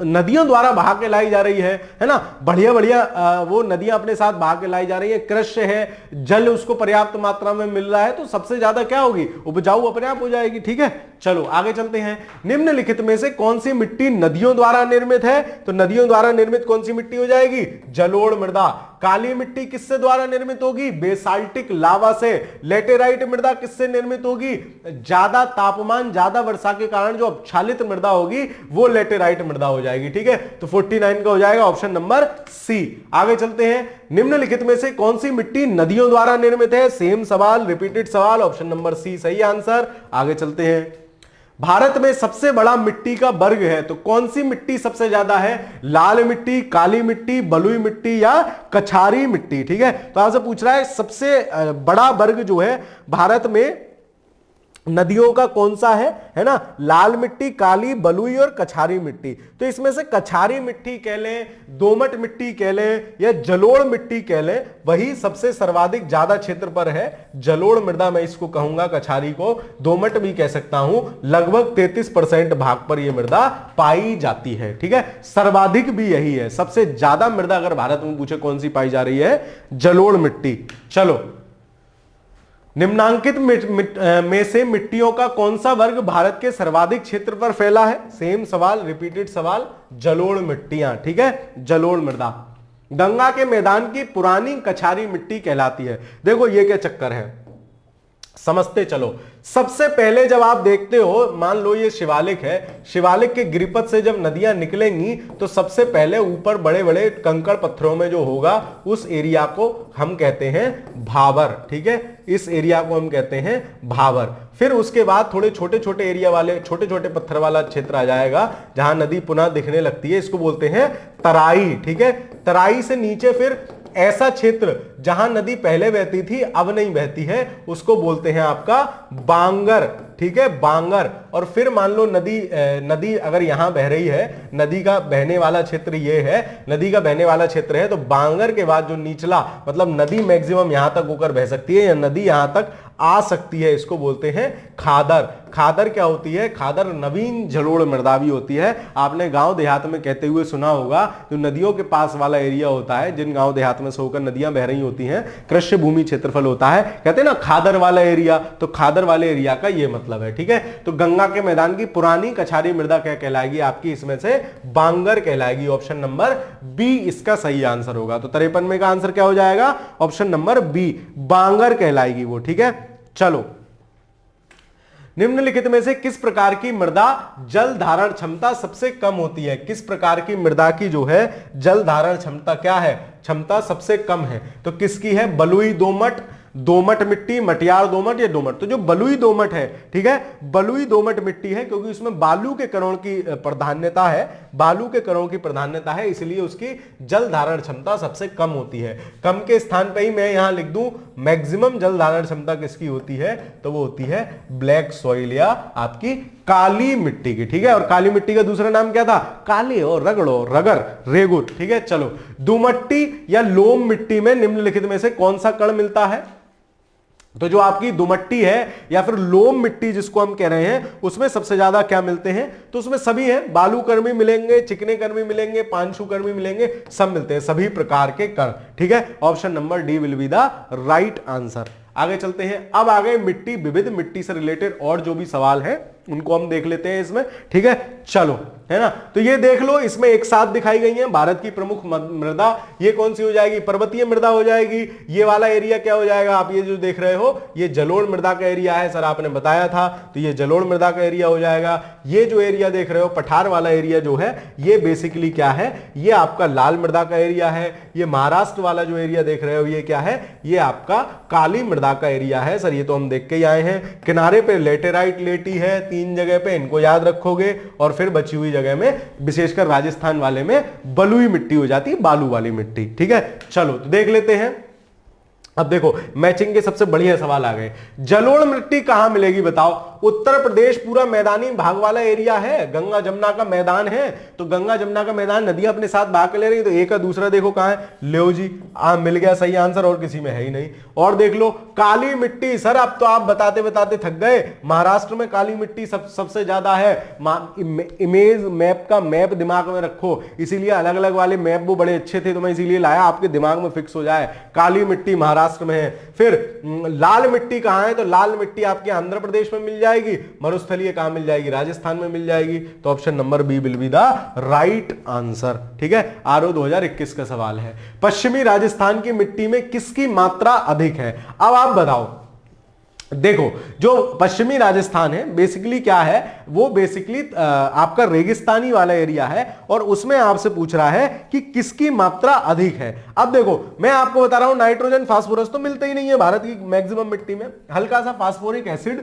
नदियों द्वारा बहा के लाई जा रही है ना, बढ़िया बढ़िया वो नदियां अपने साथ बहा के लाई जा रही है, कृषि है, जल उसको पर्याप्त मात्रा में मिल रहा है, तो सबसे ज्यादा क्या होगी, उपजाऊ अपने आप हो जाएगी। ठीक है, चलो आगे चलते हैं। निम्नलिखित में से कौन सी मिट्टी नदियों द्वारा निर्मित है? तो नदियों द्वारा निर्मित कौन सी मिट्टी हो जाएगी? जलोढ़ मृदा। काली मिट्टी किससे द्वारा निर्मित होगी? बेसाल्टिक लावा से। लेटेराइट मृदा किससे निर्मित होगी? ज्यादा तापमान, ज्यादा वर्षा के कारण जो अपक्षालित मृदा होगी वो लेटेराइट मृदा हो जाएगी। ठीक है, तो 49 का हो जाएगा ऑप्शन नंबर सी। आगे चलते हैं। निम्नलिखित में से कौन सी मिट्टी नदियों द्वारा निर्मित है? सेम सवाल, रिपीटेड सवाल, ऑप्शन नंबर सी सही आंसर। आगे चलते हैं। भारत में सबसे बड़ा मिट्टी का वर्ग है, तो कौन सी मिट्टी सबसे ज्यादा है? लाल मिट्टी, काली मिट्टी, बलुई मिट्टी या कछारी मिट्टी? ठीक है, तो आपसे पूछ रहा है सबसे बड़ा वर्ग जो है भारत में नदियों का कौन सा है ना? लाल मिट्टी, काली, बलुई और कछारी मिट्टी। तो इसमें से कछारी मिट्टी कह लें, दोमट मिट्टी कह लें या जलोढ़ मिट्टी कह लें, वही सबसे सर्वाधिक ज्यादा क्षेत्र पर है। जलोढ़ मृदा मैं इसको कहूंगा, कछारी को दोमट भी कह सकता हूं। लगभग 33% भाग पर यह मृदा पाई जाती है। ठीक है, सर्वाधिक भी यही है, सबसे ज्यादा मृदा अगर भारत में पूछे कौन सी पाई जा रही है? जलोढ़ मिट्टी। चलो, निम्नांकित में से मिट्टियों का कौन सा वर्ग भारत के सर्वाधिक क्षेत्र पर फैला है? सेम सवाल, रिपीटेड सवाल, जलोढ़ मिट्टियां। ठीक है, जलोढ़ मृदा। गंगा के मैदान की पुरानी कछारी मिट्टी कहलाती है। देखो ये क्या चक्कर है, समझते चलो। सबसे पहले जब आप देखते हो, मान लो ये शिवालिक है, शिवालिक के गिरिपथ से जब नदियां निकलेंगी तो सबसे पहले ऊपर बड़े बड़े कंकड़ पत्थरों में जो होगा उस एरिया को हम कहते हैं भावर। ठीक है, इस एरिया को हम कहते हैं भावर। फिर उसके बाद थोड़े छोटे छोटे एरिया वाले, छोटे छोटे पत्थर वाला क्षेत्र आ जाएगा जहां नदी पुनः दिखने लगती है, इसको बोलते हैं तराई। ठीक है, तराई से नीचे फिर ऐसा क्षेत्र जहां नदी पहले बहती थी अब नहीं बहती है, उसको बोलते हैं आपका बांगर। ठीक है, बांगर। और फिर मान लो नदी अगर यहां बह रही है, नदी का बहने वाला क्षेत्र ये है, नदी का बहने वाला क्षेत्र है, तो बांगर के बाद जो निचला, मतलब नदी मैक्सिमम यहां तक होकर बह सकती है या नदी यहां तक आ सकती है, इसको बोलते हैं खादर। खादर क्या होती है? खादर नवीन जलोढ़ मृदा भी होती है। आपने गांव देहात में कहते हुए सुना होगा, जो नदियों के पास वाला एरिया होता है, जिन गांव देहात में से होकर नदियां बह रही होती हैं, कृषि भूमि क्षेत्रफल होता है, कहते हैं ना खादर वाला एरिया, तो खादर वाले एरिया का ये मतलब है। ठीक है, तो गंगा के मैदान की पुरानी कछारी मृदा क्या कहलाएगी आपकी? इसमें से बांगर कहलाएगी। ऑप्शन नंबर बी इसका सही आंसर होगा। तो 53 में का आंसर क्या हो जाएगा? ऑप्शन नंबर बी, बांगर कहलाएगी वो। ठीक है, चलो, निम्नलिखित में से किस प्रकार की मृदा जल धारण क्षमता सबसे कम होती है? किस प्रकार की मृदा की जो है जल धारण क्षमता क्या है? क्षमता सबसे कम है। तो किसकी है? बलुई दोमट, दोमट मिट्टी, मटियार दोमट या दोमट। तो जो बलुई दोमट है, ठीक है, बलुई दोमट मिट्टी है क्योंकि उसमें बालू के कणों की प्राधान्यता है, बालू के कणों की प्राधान्यता है, इसलिए उसकी जल धारण क्षमता सबसे कम होती है। कम के स्थान पे ही मैं यहां लिख दूं मैक्सिमम जल धारण क्षमता किसकी होती है? तो वो होती है ब्लैक सॉइल या आपकी काली मिट्टी की। ठीक है, और काली मिट्टी का दूसरा नाम क्या था? काले और रगड़ो, रगर, रेगुर। ठीक है, चलो, दुमट्टी या लोम मिट्टी में निम्नलिखित में से कौन सा कण मिलता है? तो जो आपकी दुमट्टी है या फिर लोम मिट्टी जिसको हम कह रहे हैं, उसमें सबसे ज्यादा क्या मिलते हैं? तो उसमें सभी हैं, बालू कर्मी मिलेंगे, चिकने कर्मी मिलेंगे, पांचू कर्मी मिलेंगे, सब मिलते हैं, सभी प्रकार के कण। ठीक है, option number D will be the right answer. आगे चलते हैं। अब आ गए मिट्टी, विविध मिट्टी से रिलेटेड और जो भी सवाल है उनको हम देख लेते हैं इसमें। ठीक है, चलो, है ना। तो ये देख लो, इसमें एक साथ दिखाई गई है भारत की प्रमुख मृदा। ये कौन सी हो जाएगी? पर्वतीय मृदा हो जाएगी। ये वाला एरिया क्या हो जाएगा? आप ये जो देख रहे हो ये जलोढ़ मृदा का एरिया है, सर आपने बताया था, तो ये जलोढ़ मृदा का एरिया हो जाएगा। ये जो एरिया देख रहे हो पठार वाला एरिया जो है, ये बेसिकली क्या है? ये आपका लाल मृदा का एरिया है। ये महाराष्ट्र वाला जो एरिया देख रहे हो ये क्या है? ये आपका काली मृदा का एरिया है। सर ये तो हम देख के ही आए हैं। किनारे पे लेटेराइट लेटी है 3 जगह पे, इनको याद रखोगे, और फिर बची हुई जगह में विशेषकर राजस्थान वाले में बलुई मिट्टी हो जाती है, बालू वाली मिट्टी। ठीक है, चलो तो देख लेते हैं। अब देखो मैचिंग के सबसे बढ़िया सवाल आ गए। जलोढ़ मिट्टी कहां मिलेगी बताओ। उत्तर प्रदेश पूरा मैदानी भाग वाला एरिया है, गंगा जमुना का मैदान है, तो गंगा जमुना का मैदान नदियां अपने साथ बहा के ले रही, तो एक का दूसरा देखो कहां है, लो जी मिल गया सही आंसर, और किसी में है ही नहीं। और देख लो काली मिट्टी, सर अब तो आप बताते बताते थक गए। महाराष्ट्र में काली मिट्टी सबसे ज्यादा है। इमेज मैप का मैप दिमाग में रखो, इसीलिए अलग अलग वाले मैप वो बड़े अच्छे थे तो मैं इसीलिए लाया, आपके दिमाग में फिक्स हो जाए। काली मिट्टी महाराष्ट्र में है। फिर लाल मिट्टी कहां है, तो लाल मिट्टी आपके आंध्र प्रदेश में मिल जाएगी। मरुस्थलीय कहां मिल जाएगी, राजस्थान में मिल जाएगी। तो option number B will be the right answer. ठीक है, आरओ 2021 का सवाल है। पश्चिमी राजस्थान की मिट्टी में किसकी मात्रा अधिक है। अब आप बताओ, देखो जो पश्चिमी राजस्थान है बेसिकली क्या है, वो बेसिकली आपका रेगिस्तानी वाला एरिया है, और उसमें आपसे पूछ रहा है कि किसकी मात्रा अधिक है। अब देखो मैं आपको बता रहा हूं, नाइट्रोजन फास्फोरस तो मिलते ही नहीं है भारत की मैक्सिमम मिट्टी में। हल्का सा फास्फोरिक एसिड,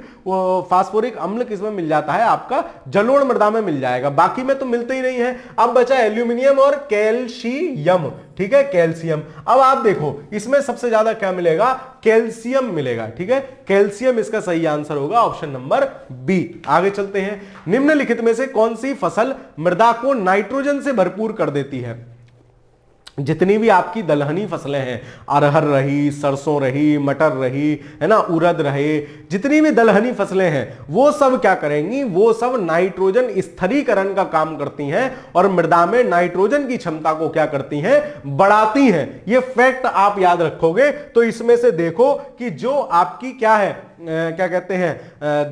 फास्फोरिक अम्ल किसमें मिल जाता है, आपका जलोढ़ मृदा में मिल जाएगा, बाकी में तो मिलते ही नहीं है। अब बचा एल्यूमिनियम और कैल्शियम। ठीक है, कैल्शियम। अब आप देखो इसमें सबसे ज्यादा क्या मिलेगा, कैल्शियम मिलेगा। ठीक है, कैल्शियम इसका सही आंसर होगा, ऑप्शन नंबर बी। आगे चलते हैं। निम्नलिखित में से कौन सी फसल मृदा को नाइट्रोजन से भरपूर कर देती है। जितनी भी आपकी दलहनी फसलें हैं, अरहर रही, सरसों रही, मटर रही, है ना, उड़द रहे, जितनी भी दलहनी फसलें हैं वो सब क्या करेंगी, वो सब नाइट्रोजन स्थिरीकरण का काम करती हैं और मृदा में नाइट्रोजन की क्षमता को क्या करती हैं, बढ़ाती हैं। ये फैक्ट आप याद रखोगे तो इसमें से देखो कि जो आपकी क्या है, क्या कहते हैं,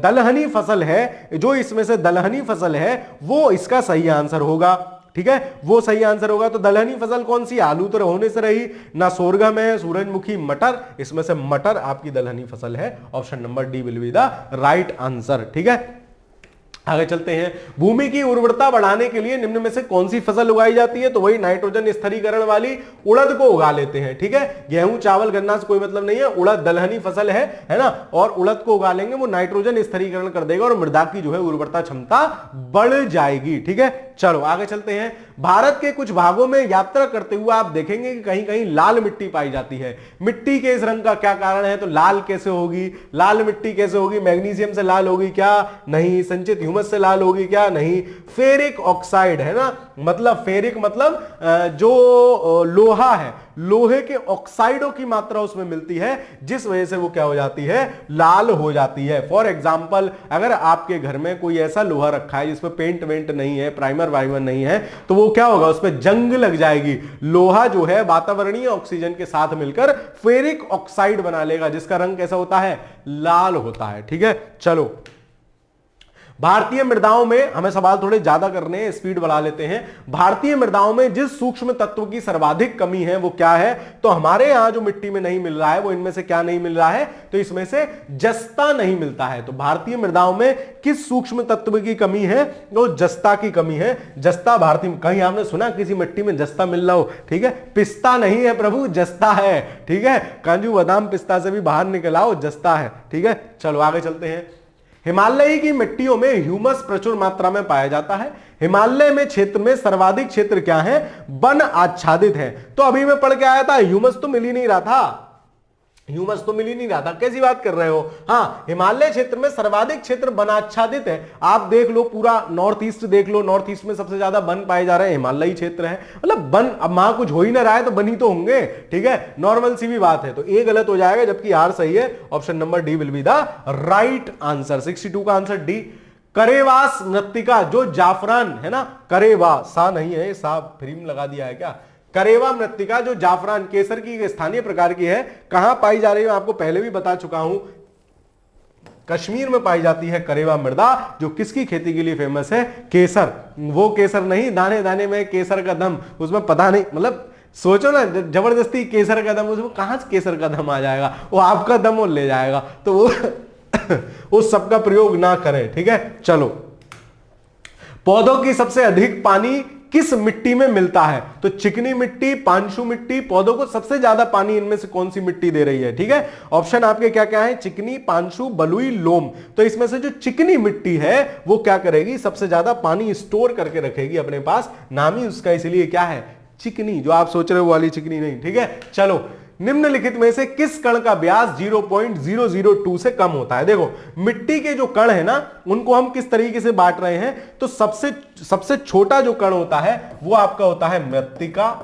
दलहनी फसल है, जो इसमें से दलहनी फसल है वो इसका सही आंसर होगा। ठीक है, वो सही आंसर होगा। तो दलहनी फसल कौन सी, आलू तो होने से रही ना, सोरगम है, सूरजमुखी, मटर, इसमें से मटर आपकी दलहनी फसल है। Option number D will be the right answer. ठीक है, आगे चलते हैं। भूमि की उर्वरता बढ़ाने के लिए निम्न में से कौन सी फसल उगाई जाती है, तो वही नाइट्रोजन स्थिरीकरण वाली उड़द को उगा लेते हैं। ठीक है, गेहूं चावल गन्ना से कोई मतलब नहीं है, उड़द दलहनी फसल है ना, और उड़द को उगा लेंगे, वो नाइट्रोजन स्थिरीकरण कर देगा और मृदा की जो है उर्वरता क्षमता बढ़ जाएगी। ठीक है, चलो आगे चलते हैं। भारत के कुछ भागों में यात्रा करते हुए आप देखेंगे कि कहीं कहीं लाल मिट्टी पाई जाती है। मिट्टी के इस रंग का क्या कारण है, तो लाल कैसे होगी, लाल मिट्टी कैसे होगी, मैग्नीशियम से लाल होगी क्या, नहीं, संचित ह्यूमस से लाल होगी क्या, नहीं, फेरिक ऑक्साइड है ना, मतलब फेरिक मतलब जो लोहा है, लोहे के ऑक्साइडों की मात्रा उसमें मिलती है, जिस वजह से वो क्या हो जाती है, लाल हो जाती है। फॉर एग्जाम्पल अगर आपके घर में कोई ऐसा लोहा रखा है जिसमें पेंट वेंट नहीं है, प्राइमर वाइमर नहीं है, तो वो क्या होगा, उसमें जंग लग जाएगी। लोहा जो है वातावरणीय ऑक्सीजन के साथ मिलकर फेरिक ऑक्साइड बना लेगा, जिसका रंग कैसा होता है, लाल होता है। ठीक है, चलो भारतीय मृदाओं में, हमें सवाल थोड़े ज्यादा करने हैं, स्पीड बढ़ा लेते हैं। भारतीय मृदाओं में जिस सूक्ष्म तत्व की सर्वाधिक कमी है वो क्या है, तो हमारे यहां जो मिट्टी में नहीं मिल रहा है वो इनमें से क्या नहीं मिल रहा है, तो इसमें से जस्ता नहीं मिलता है। तो भारतीय मृदाओं में किस सूक्ष्म तत्व की कमी है, वो जस्ता की कमी है। जस्ता भारतीय, कहीं आपने सुना किसी मिट्टी में जस्ता मिल रहा हो, ठीक है, पिस्ता नहीं है प्रभु, जस्ता है। ठीक है, काजू बादाम पिस्ता से भी बाहर निकल आओ, जस्ता है। ठीक है, चलो आगे चलते हैं। हिमालय की मिट्टियों में ह्यूमस प्रचुर मात्रा में पाया जाता है। हिमालय में क्षेत्र में सर्वाधिक क्षेत्र क्या है, वन आच्छादित है। तो अभी मैं पढ़ के आया था, ह्यूमस तो मिल ही नहीं रहा था, ह्यूमस तो मिल ही नहीं रहा था, कैसी बात कर रहे हो। हाँ, हिमालय क्षेत्र में सर्वाधिक क्षेत्र वनाच्छादित है। आप देख लो पूरा नॉर्थ ईस्ट देख लो, नॉर्थ ईस्ट में सबसे ज्यादा वन पाए जा रहे हैं, हिमालयी क्षेत्र है। मतलब वन, अब वहां कुछ हो ही ना रहा है तो वन ही तो होंगे। ठीक है, नॉर्मल सी भी बात है। तो ए गलत हो जाएगा जबकि आर सही है। Option number D will be the right answer. 62 का आंसर डी। करेवास मृत्तिका, जो जाफरान है ना, करेवा सा नहीं है, सा फ्रीम लगा दिया है क्या, करेवा मृत्तिका जो जाफरान केसर की स्थानीय प्रकार की है, कहां पाई जा रही है, आपको पहले भी बता चुका हूं, कश्मीर में पाई जाती है करेवा मृदा, जो किसकी खेती के लिए फेमस है, केसर। वो केसर नहीं, दाने दाने में केसर का दम, उसमें पता नहीं, मतलब सोचो ना, जबरदस्ती केसर का दम, उसमें कहां से केसर का दम आ जाएगा, वो आपका दम वो ले जाएगा। तो वो उस सब का प्रयोग ना करें। ठीक है, चलो, पौधों की सबसे अधिक पानी किस मिट्टी में मिलता है, तो चिकनी मिट्टी, पांशु मिट्टी, पौधों को सबसे ज्यादा पानी इनमें से कौन सी मिट्टी दे रही है। ठीक है, ऑप्शन आपके क्या क्या है, चिकनी, पांशु, बलुई, लोम। तो इसमें से जो चिकनी मिट्टी है वो क्या करेगी, सबसे ज्यादा पानी स्टोर करके रखेगी अपने पास, नाम ही उसका इसलिए क्या है, चिकनी, जो आप सोच रहे हो वाली चिकनी नहीं। ठीक है, चलो, निम्नलिखित में से किस कण का व्यास 0.002 से कम होता है? देखो मिट्टी के जो कण है ना उनको हम किस तरीके से बांट रहे हैं, तो सबसे छोटा जो कण होता है वो आपका होता है मृत्तिका,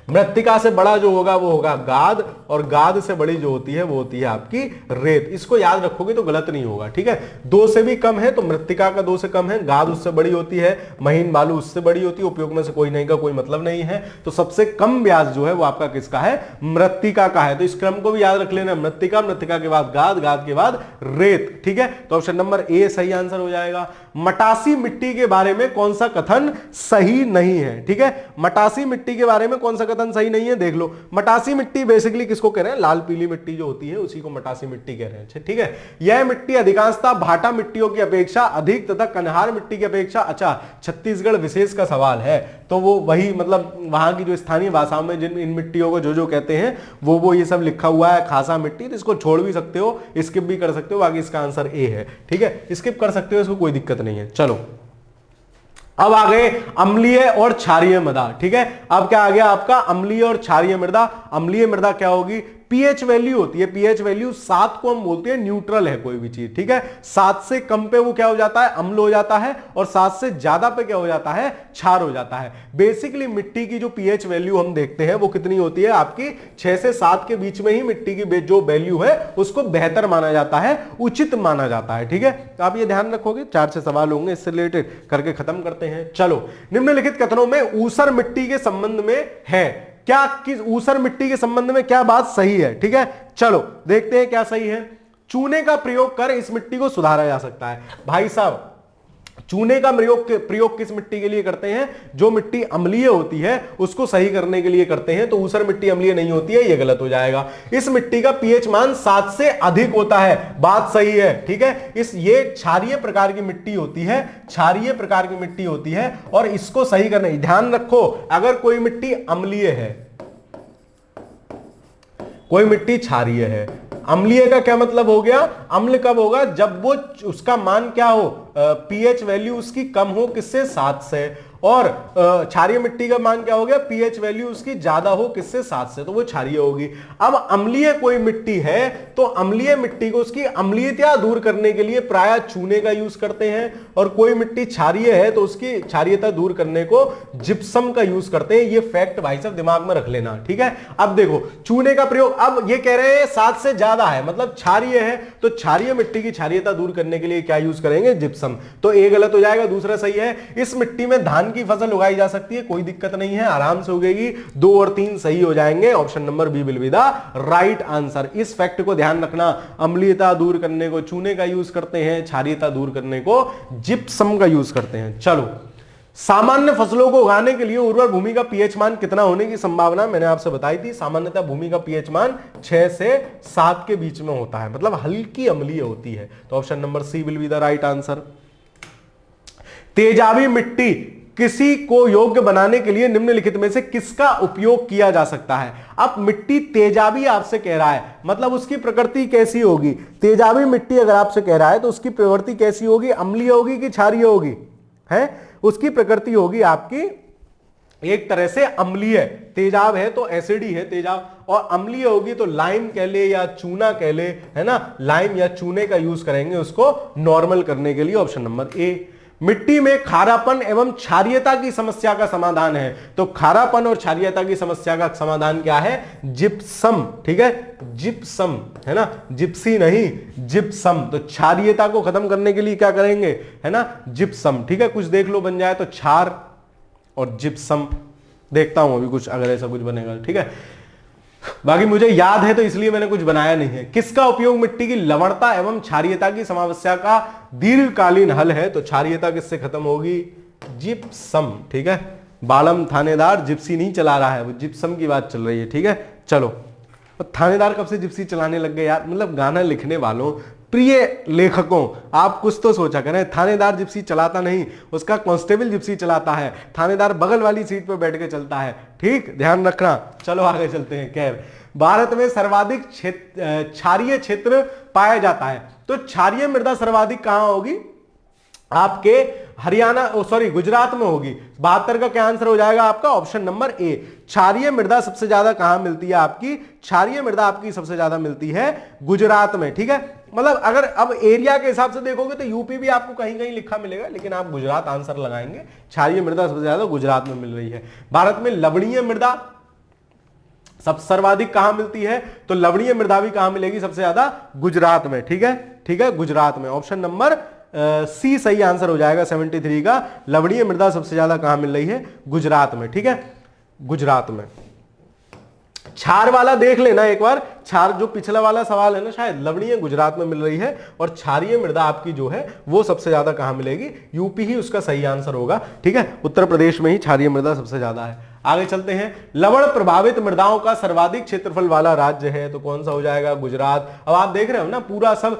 मृत्तिका से बड़ा जो होगा वो होगा गाद, और गाद से बड़ी जो होती है वो होती है आपकी रेत। इसको याद रखोगे तो गलत नहीं होगा, ठीक है। 2 से भी कम है तो मृत्तिका का 2 से कम है, गाद उससे बड़ी होती है, महीन बालू उससे बड़ी होती है, उपयोग में से कोई नहीं का कोई मतलब नहीं है। तो सबसे कम व्यास जो है वो आपका किसका है? मृत्तिका का है। तो इस क्रम को भी याद रख लेना, मृत्तिका, मृत्तिका के बाद गाद, गाद के बाद रेत, ठीक है। तो ऑप्शन नंबर ए सही आंसर हो जाएगा। मटासी मिट्टी के बारे में कौन सा कथन सही नहीं है? ठीक है, मटासी मिट्टी के बारे में कौन सा कथन सही नहीं है? देख लो, मटासी मिट्टी बेसिकली किसको कह रहे हैं? लाल पीली मिट्टी जो होती है उसी को मटासी मिट्टी कह रहे हैं, ठीक है। यह मिट्टी अधिकांशतः भाटा मिट्टियों की अपेक्षा अधिक तथा कन्हार मिट्टी की अपेक्षा, अच्छा छत्तीसगढ़ विशेष का सवाल है तो वो वही मतलब वहां की जो स्थानीय भाषाओं में जिन इन मिट्टियों को जो कहते हैं वो ये सब लिखा हुआ है। खासा मिट्टी, तो इसको छोड़ भी सकते हो, स्किप भी कर सकते हो, बाकी इसका आंसर ए है, ठीक है। स्किप कर सकते हो, इसको कोई दिक्कत नहीं है। चलो अब आ गए अम्लीय और क्षारीय मृदा, ठीक है। अब क्या आ गया आपका? अम्लीय और क्षारीय मृदा। अम्लीय मृदा क्या होगी? पीएच वैल्यू होती है, पीएच वैल्यू 7 को हम बोलते हैं न्यूट्रल है कोई भी चीज, ठीक है। 7 से कम पे वो क्या हो जाता है? अम्ल हो जाता है, और 7 से ज्यादा पे क्या हो जाता है? क्षार हो जाता है। बेसिकली मिट्टी की जो पीएच वैल्यू हम देखते हैं वो कितनी होती है आपकी? 6 से 7 के बीच में ही मिट्टी की जो वैल्यू है उसको बेहतर माना जाता है, उचित माना जाता है, ठीक है। तो आप ये ध्यान रखोगे। 4 से सवाल होंगे इससे रिलेटेड, करके खत्म करते हैं। चलो, निम्नलिखित कथनों में ऊसर मिट्टी के संबंध में है क्या? किस ऊसर मिट्टी के संबंध में क्या बात सही है? ठीक है, चलो देखते हैं क्या सही है। चूने का प्रयोग कर इस मिट्टी को सुधारा जा सकता है। भाई साहब, चूने का प्रयोग किस मिट्टी के लिए करते हैं? जो मिट्टी अम्लीय होती है उसको सही करने के लिए करते हैं। तो ऊसर मिट्टी अम्लीय नहीं होती है, यह गलत हो जाएगा। इस मिट्टी का पीएच मान 7 से अधिक होता है, बात सही है, ठीक है। ये क्षारीय प्रकार की मिट्टी होती है, क्षारीय प्रकार की मिट्टी होती है, और इसको सही करना, ध्यान रखो, अगर कोई मिट्टी अम्लीय है, कोई मिट्टी क्षारीय है, अम्लीय का क्या मतलब हो गया? अम्ल कब होगा? जब वो उसका मान क्या हो? पीएच वैल्यू उसकी कम हो, किससे? 7 से। और क्षारीय मिट्टी का मान क्या हो गया? पीएच वैल्यू उसकी ज्यादा हो, किससे? 7 से, तो वो क्षारीय होगी। अब अम्लीय कोई मिट्टी है तो अम्लीय मिट्टी को उसकी अम्लीयता दूर करने के लिए प्रायः चूने का यूज करते हैं, और कोई मिट्टी क्षारीय है तो उसकी क्षारीयता दूर करने को जिप्सम का यूज करते हैं। ये फैक्ट भाई साहब दिमाग में रख लेना, ठीक है। अब देखो चूने का प्रयोग, अब ये कह रहे हैं 7 से ज्यादा है मतलब क्षारीय है, तो क्षारीय मिट्टी की क्षारीयता दूर करने के लिए क्या यूज करेंगे? जिप्सम। तो ए गलत हो जाएगा, दूसरा सही है। इस मिट्टी में धान की फसल उगाई जा सकती है, कोई दिक्कत नहीं है, आराम से उगेगी। 2 और 3 सही हो जाएंगे। Option number B will be the right answer. इस फैक्ट को ध्यान रखना, अम्लीयता दूर करने को चूने का यूज करते हैं, क्षारीयता दूर करने को जिप्सम का यूज करते हैं। चलो, सामान्य फसलों को उगाने के लिए उर्वर भूमि का पीएच मान कितना होने की संभावना मैंने आपसे बताई थी। सामान्यतः भूमि का पीएच मान 6 से 7 के बीच में होता है, मतलब हल्की अम्लीय होती है। तो option number C will be the right answer. तेजाबी मिट्टी किसी को योग्य बनाने के लिए निम्नलिखित में से किसका उपयोग किया जा सकता है? अब मिट्टी तेजाबी आपसे कह रहा है, मतलब उसकी प्रकृति कैसी होगी? तेजाबी मिट्टी अगर आपसे कह रहा है तो उसकी प्रवृत्ति कैसी होगी? अम्लीय होगी कि क्षारीय होगी? है, उसकी प्रकृति होगी आपकी एक तरह से अम्लीय। तेजाब है तो एसिड ही है तेजाब, और अम्लीय होगी तो लाइम कह ले या चूना कह ले, है ना, लाइम या चूने का यूज करेंगे उसको नॉर्मल करने के लिए। Option number A. मिट्टी में खारापन एवं क्षारीयता की समस्या का समाधान है, तो खारापन और क्षारीयता की समस्या का समाधान क्या है? जिप्सम, ठीक है, जिप्सम, है ना, जिप्सी नहीं, जिप्सम। तो क्षारीयता को खत्म करने के लिए क्या करेंगे? है ना, जिप्सम, ठीक है। कुछ देख लो बन जाए तो क्षार और जिप्सम, देखता हूं अभी कुछ अगर ऐसा कुछ बनेगा, ठीक है। बाकी मुझे याद है तो इसलिए मैंने कुछ बनाया नहीं है। किसका उपयोग मिट्टी की लवणता एवं क्षारीयता की समस्या का दीर्घकालीन हल है? तो क्षारीयता किससे खत्म होगी? जिप्सम, ठीक है। बालम थानेदार जिप्सी नहीं चला रहा है, वो जिप्सम की बात चल रही है, ठीक है। चलो, थानेदार कब से जिप्सी चलाने लग गए यार? मतलब गाना लिखने वालों, प्रिय लेखकों, आप कुछ तो सोचा करें। थानेदार जिप्सी चलाता नहीं, उसका कांस्टेबल जिप्सी चलाता है। थानेदार बगल वाली सीट पर बैठ के चलता है, ठीक, ध्यान रखना। चलो आगे चलते हैं। खैर, भारत में सर्वाधिक क्षारीय क्षेत्र पाया जाता है, तो क्षारीय मृदा सर्वाधिक कहां होगी? आपके हरियाणा सॉरी गुजरात में होगी। 72 का क्या आंसर हो जाएगा आपका? Option number A. क्षारीय मृदा सबसे ज्यादा कहां मिलती है आपकी? क्षारीय मृदा आपकी सबसे ज्यादा मिलती है गुजरात में, ठीक है। मतलब अगर अब एरिया के हिसाब से देखोगे तो यूपी भी आपको कहीं कहीं लिखा मिलेगा, लेकिन आप गुजरात आंसर लगाएंगे। क्षारीय मृदा सबसे ज्यादा गुजरात में मिल रही है। भारत में लवणीय मृदा सब सर्वाधिक कहां मिलती है? तो लवणीय मृदा भी कहां मिलेगी सबसे ज्यादा? गुजरात में, ठीक है, ठीक है, गुजरात में। ऑप्शन नंबर सी सही आंसर हो जाएगा 73 का। लवणीय मृदा सबसे ज्यादा कहां मिल रही है? गुजरात में, ठीक है, गुजरात में। क्षार वाला देख लेना एक बार, क्षार जो पिछला वाला सवाल है ना, शायद लवणीय गुजरात में मिल रही है और क्षारीय मृदा आपकी जो है वो सबसे ज्यादा कहां मिलेगी? यूपी ही उसका सही आंसर होगा, ठीक है। उत्तर प्रदेश में ही क्षारीय मृदा सबसे ज्यादा है। आगे चलते हैं। लवण प्रभावित मृदाओं का सर्वाधिक क्षेत्रफल वाला राज्य है, तो कौन सा हो जाएगा? गुजरात। अब आप देख रहे हो ना, पूरा सब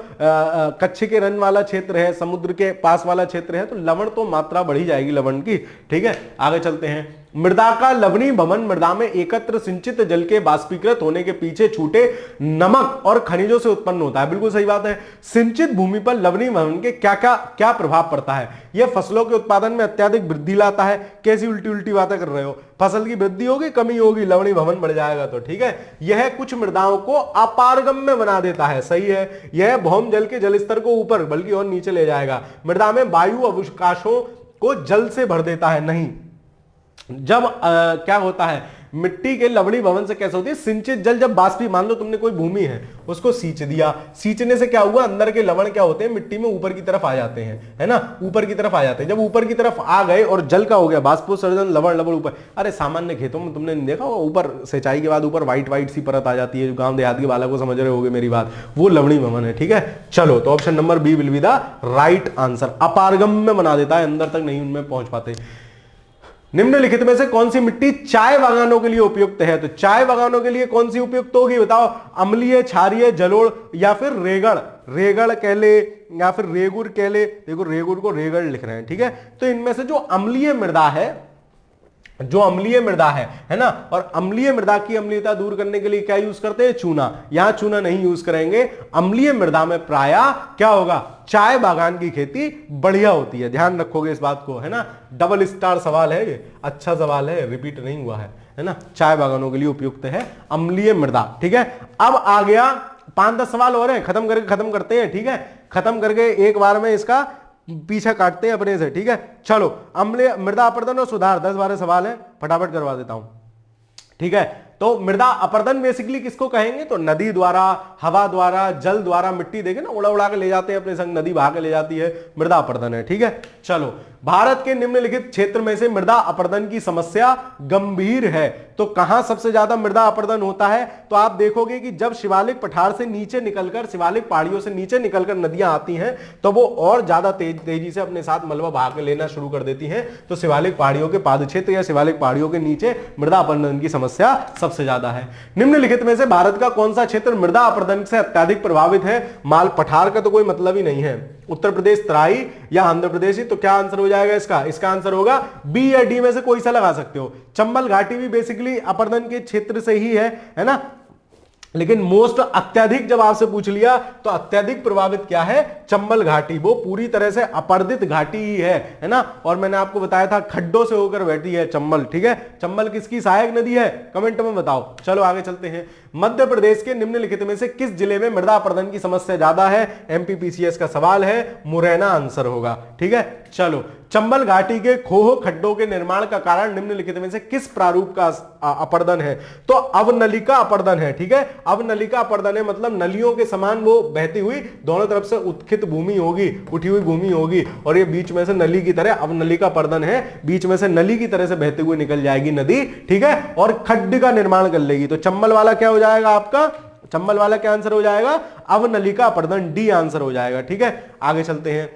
कच्छ के रन वाला क्षेत्र है, समुद्र के पास वाला क्षेत्र है, तो लवण तो मात्रा बढ़ी जाएगी लवण की, ठीक है। आगे चलते हैं। मृदा का लवणीय भवन मृदा में एकत्र सिंचित जल के बाष्पीकृत होने के पीछे छूटे नमक और खनिजों से उत्पन्न होता है। बिल्कुल सही बात है। सिंचित भूमि पर लवणीय भवन के क्या प्रभाव पड़ता है? यह फसलों के उत्पादन में अत्यधिक वृद्धि लाता है। कैसी उल्टी उल्टी बातें कर रहे हो? फसल की वृद्धि होगी, कमी होगी, लवणीय भवन बढ़ जाएगा, तो ठीक है। यह कुछ मृदाओं को अपारगम्य बना देता है, सही है। यह भौम जल के जल स्तर को ऊपर बल्कि और नीचे ले जाएगा। मृदा में वायु अवकाशों को जल से भर देता है, नहीं। जब क्या होता है, मिट्टी के लवणीय भवन से कैसे होती है? सिंचित जल जब बाष्पी, मान लो तुमने कोई भूमि है उसको सींच दिया, सींचने से क्या हुआ? अंदर के लवण क्या होते हैं? मिट्टी में ऊपर की तरफ आ जाते हैं, है ना, ऊपर की तरफ आ जाते हैं। जब ऊपर की तरफ आ गए और जल का हो गया बाष्पोत्सर्जन, लवण लवण ऊपर। अरे सामान्य खेतों में तुमने नहीं देखा, ऊपर सिंचाई के बाद ऊपर व्हाइट व्हाइट सी परत आ जाती है, जो गांव देहात के बालक को समझ रहे होगे मेरी बात, वो लवणीय भवन है, ठीक है। चलो, तो option number B will be the right answer. अपारगम्य बना देता है, अंदर तक नहीं उनमें पहुंच पाते। निम्नलिखित में से कौन सी मिट्टी चाय बागानों के लिए उपयुक्त है? तो चाय बागानों के लिए कौन सी उपयुक्त होगी बताओ? अम्लीय, क्षारीय, जलोढ़ या फिर रेगड़? रेगड़ कह ले या फिर रेगुर कह ले। देखो रेगुर को रेगड़ लिख रहे हैं, ठीक है। तो इनमें से जो अम्लीय मृदा है, जो अम्लीय मृदा है ना, और अम्लीय मृदा की अम्लीयता दूर करने के लिए क्या यूज करते हैं? चूना। यहां चूना नहीं यूज करेंगे। अम्लीय मृदा में प्रायः क्या होगा? चाय बागान की खेती बढ़िया होती है। ध्यान रखोगे इस बात को, है ना। डबल स्टार सवाल है ये, अच्छा सवाल है, रिपीट नहीं हुआ है ना। चाय बागानों के लिए उपयुक्त है अम्लीय मृदा, ठीक है। अब आ गया 5-10 सवाल और हैं, खत्म करते हैं, ठीक है। खत्म करके एक बार में इसका पीछा काटते हैं अपने से, ठीक है। चलो, अम्लीय मृदा अपर्दन और सुधार 10-12 सवाल है, फटाफट करवा देता हूं, ठीक है। तो मृदा अपर्दन बेसिकली किसको कहेंगे? तो नदी द्वारा, हवा द्वारा, जल द्वारा मिट्टी देखे ना उड़ा उड़ा के ले जाते हैं अपने संग, नदी बहा के ले जाती है, मृदा अपर्दन है, ठीक है। चलो, भारत के निम्नलिखित क्षेत्र में से मृदा अपर्दन की समस्या गंभीर है, तो कहां सबसे ज्यादा मृदा अपर्दन होता है? तो आप देखोगे कि जब शिवालिक पठार से नीचे निकलकर, शिवालिक पहाड़ियों से नीचे निकलकर नदियां आती हैं, तो वो और ज्यादा तेजी से अपने साथ मलबा बहा के लेना शुरू कर देती हैं। तो शिवालिक पहाड़ियों के पाद क्षेत्र या शिवालिक पहाड़ियों के नीचे मृदा अपर्दन की समस्या सबसे ज्यादा है। निम्नलिखित में से भारत का कौन सा क्षेत्र मृदा अपर्दन से अत्यधिक प्रभावित है? माल पठार का तो कोई मतलब ही नहीं है। उत्तर प्रदेश, तराई या आंध्र प्रदेश ही? तो क्या आंसर हो जाएगा इसका? इसका आंसर होगा बी या डी में से कोई सा लगा सकते हो। चंबल घाटी भी बेसिकली अपर्दन के क्षेत्र से ही है ना। लेकिन मोस्ट अत्यधिक जब आपसे पूछ लिया तो अत्यधिक प्रभावित क्या है? चंबल घाटी, वो पूरी तरह से अपर्दित घाटी ही है ना। और मैंने आपको बताया था खड्डों से होकर बहती है चंबल, ठीक है। चंबल किसकी सहायक नदी है? कमेंट में बताओ। चलो आगे चलते हैं। मध्य प्रदेश के निम्नलिखित में से किस जिले में मृदा अपर्दन की समस्या ज्यादा है? एमपीपीसीएस का सवाल है, मुरैना आंसर होगा, ठीक है। चलो, चंबल घाटी के खोह खड्डों के निर्माण का कारण निम्नलिखित में से किस प्रारूप का अपर्दन है? तो अवनलिका अपर्दन है, ठीक है। अवनलिका अपर्दन है मतलब नलियों के समान वो बहती हुई दोनों तरफ से उत्खित भूमि होगी, उठी हुई भूमि होगी, और ये बीच में से नली की तरह अवनलिका अपर्दन है, बीच में से नली की तरह से बहते हुए निकल जाएगी नदी, ठीक है, और खड्ड का निर्माण कर लेगी। तो चंबल वाला क्या हो जाएगा आपका? चंबल वाला क्या आंसर हो जाएगा? अवनलिका अपर्दन, डी आंसर हो जाएगा, ठीक है। आगे चलते हैं।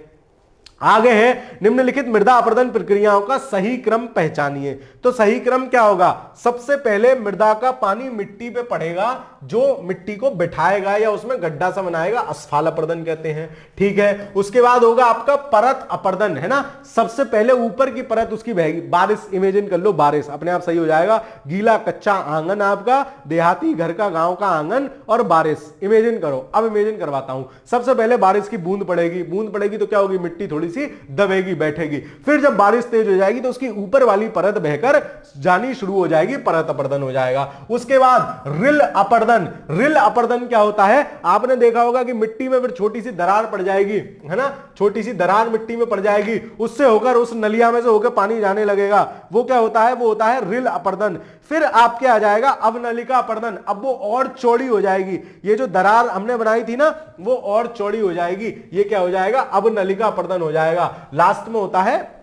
आगे है निम्नलिखित मृदा अपर्दन प्रक्रियाओं का सही क्रम पहचानिए। तो सही क्रम क्या होगा? सबसे पहले मृदा का पानी मिट्टी पे पड़ेगा, जो मिट्टी को बिठाएगा या उसमें गड्ढा सा बनाएगा, असफाल अपर्दन कहते हैं, ठीक है। उसके बाद होगा आपका परत अपर्दन, है ना। सबसे पहले ऊपर की परत उसकी बहेगी। बारिश, इमेजिन कर लो बारिश, अपने आप सही हो जाएगा। गीला कच्चा आंगन आपका, देहाती घर का, गांव का आंगन और बारिश, इमेजिन करो। अब इमेजिन करवाता हूं। सबसे पहले बारिश की बूंद पड़ेगी, बूंद पड़ेगी तो क्या होगी? मिट्टी थोड़ी थोड़ी सी दबेगी, बैठेगी। फिर जब बारिश तेज हो जाएगी तो उसकी ऊपर वाली परत बहकर जानी शुरू हो जाएगी, परत अपर्दन हो जाएगा। उसके बाद रिल अपर्दन। रिल अपर्दन क्या होता है, आपने देखा होगा कि मिट्टी में फिर छोटी सी दरार पड़ जाएगी, है ना, छोटी सी दरार मिट्टी में पड़ जाएगी, उससे होकर उस नलिया में से होकर पानी जाने लगेगा, वो क्या होता है, वो होता है रिल अपर्दन। फिर आपके आ जाएगा अवनलिका अपर्दन। अब वो और चौड़ी हो जाएगी, ये जो दरार हमने बनाई थी ना वो और चौड़ी हो जाएगी, ये क्या हो जाएगा, अवनलिका अपर्दन हो जाएगा। लास्ट में होता है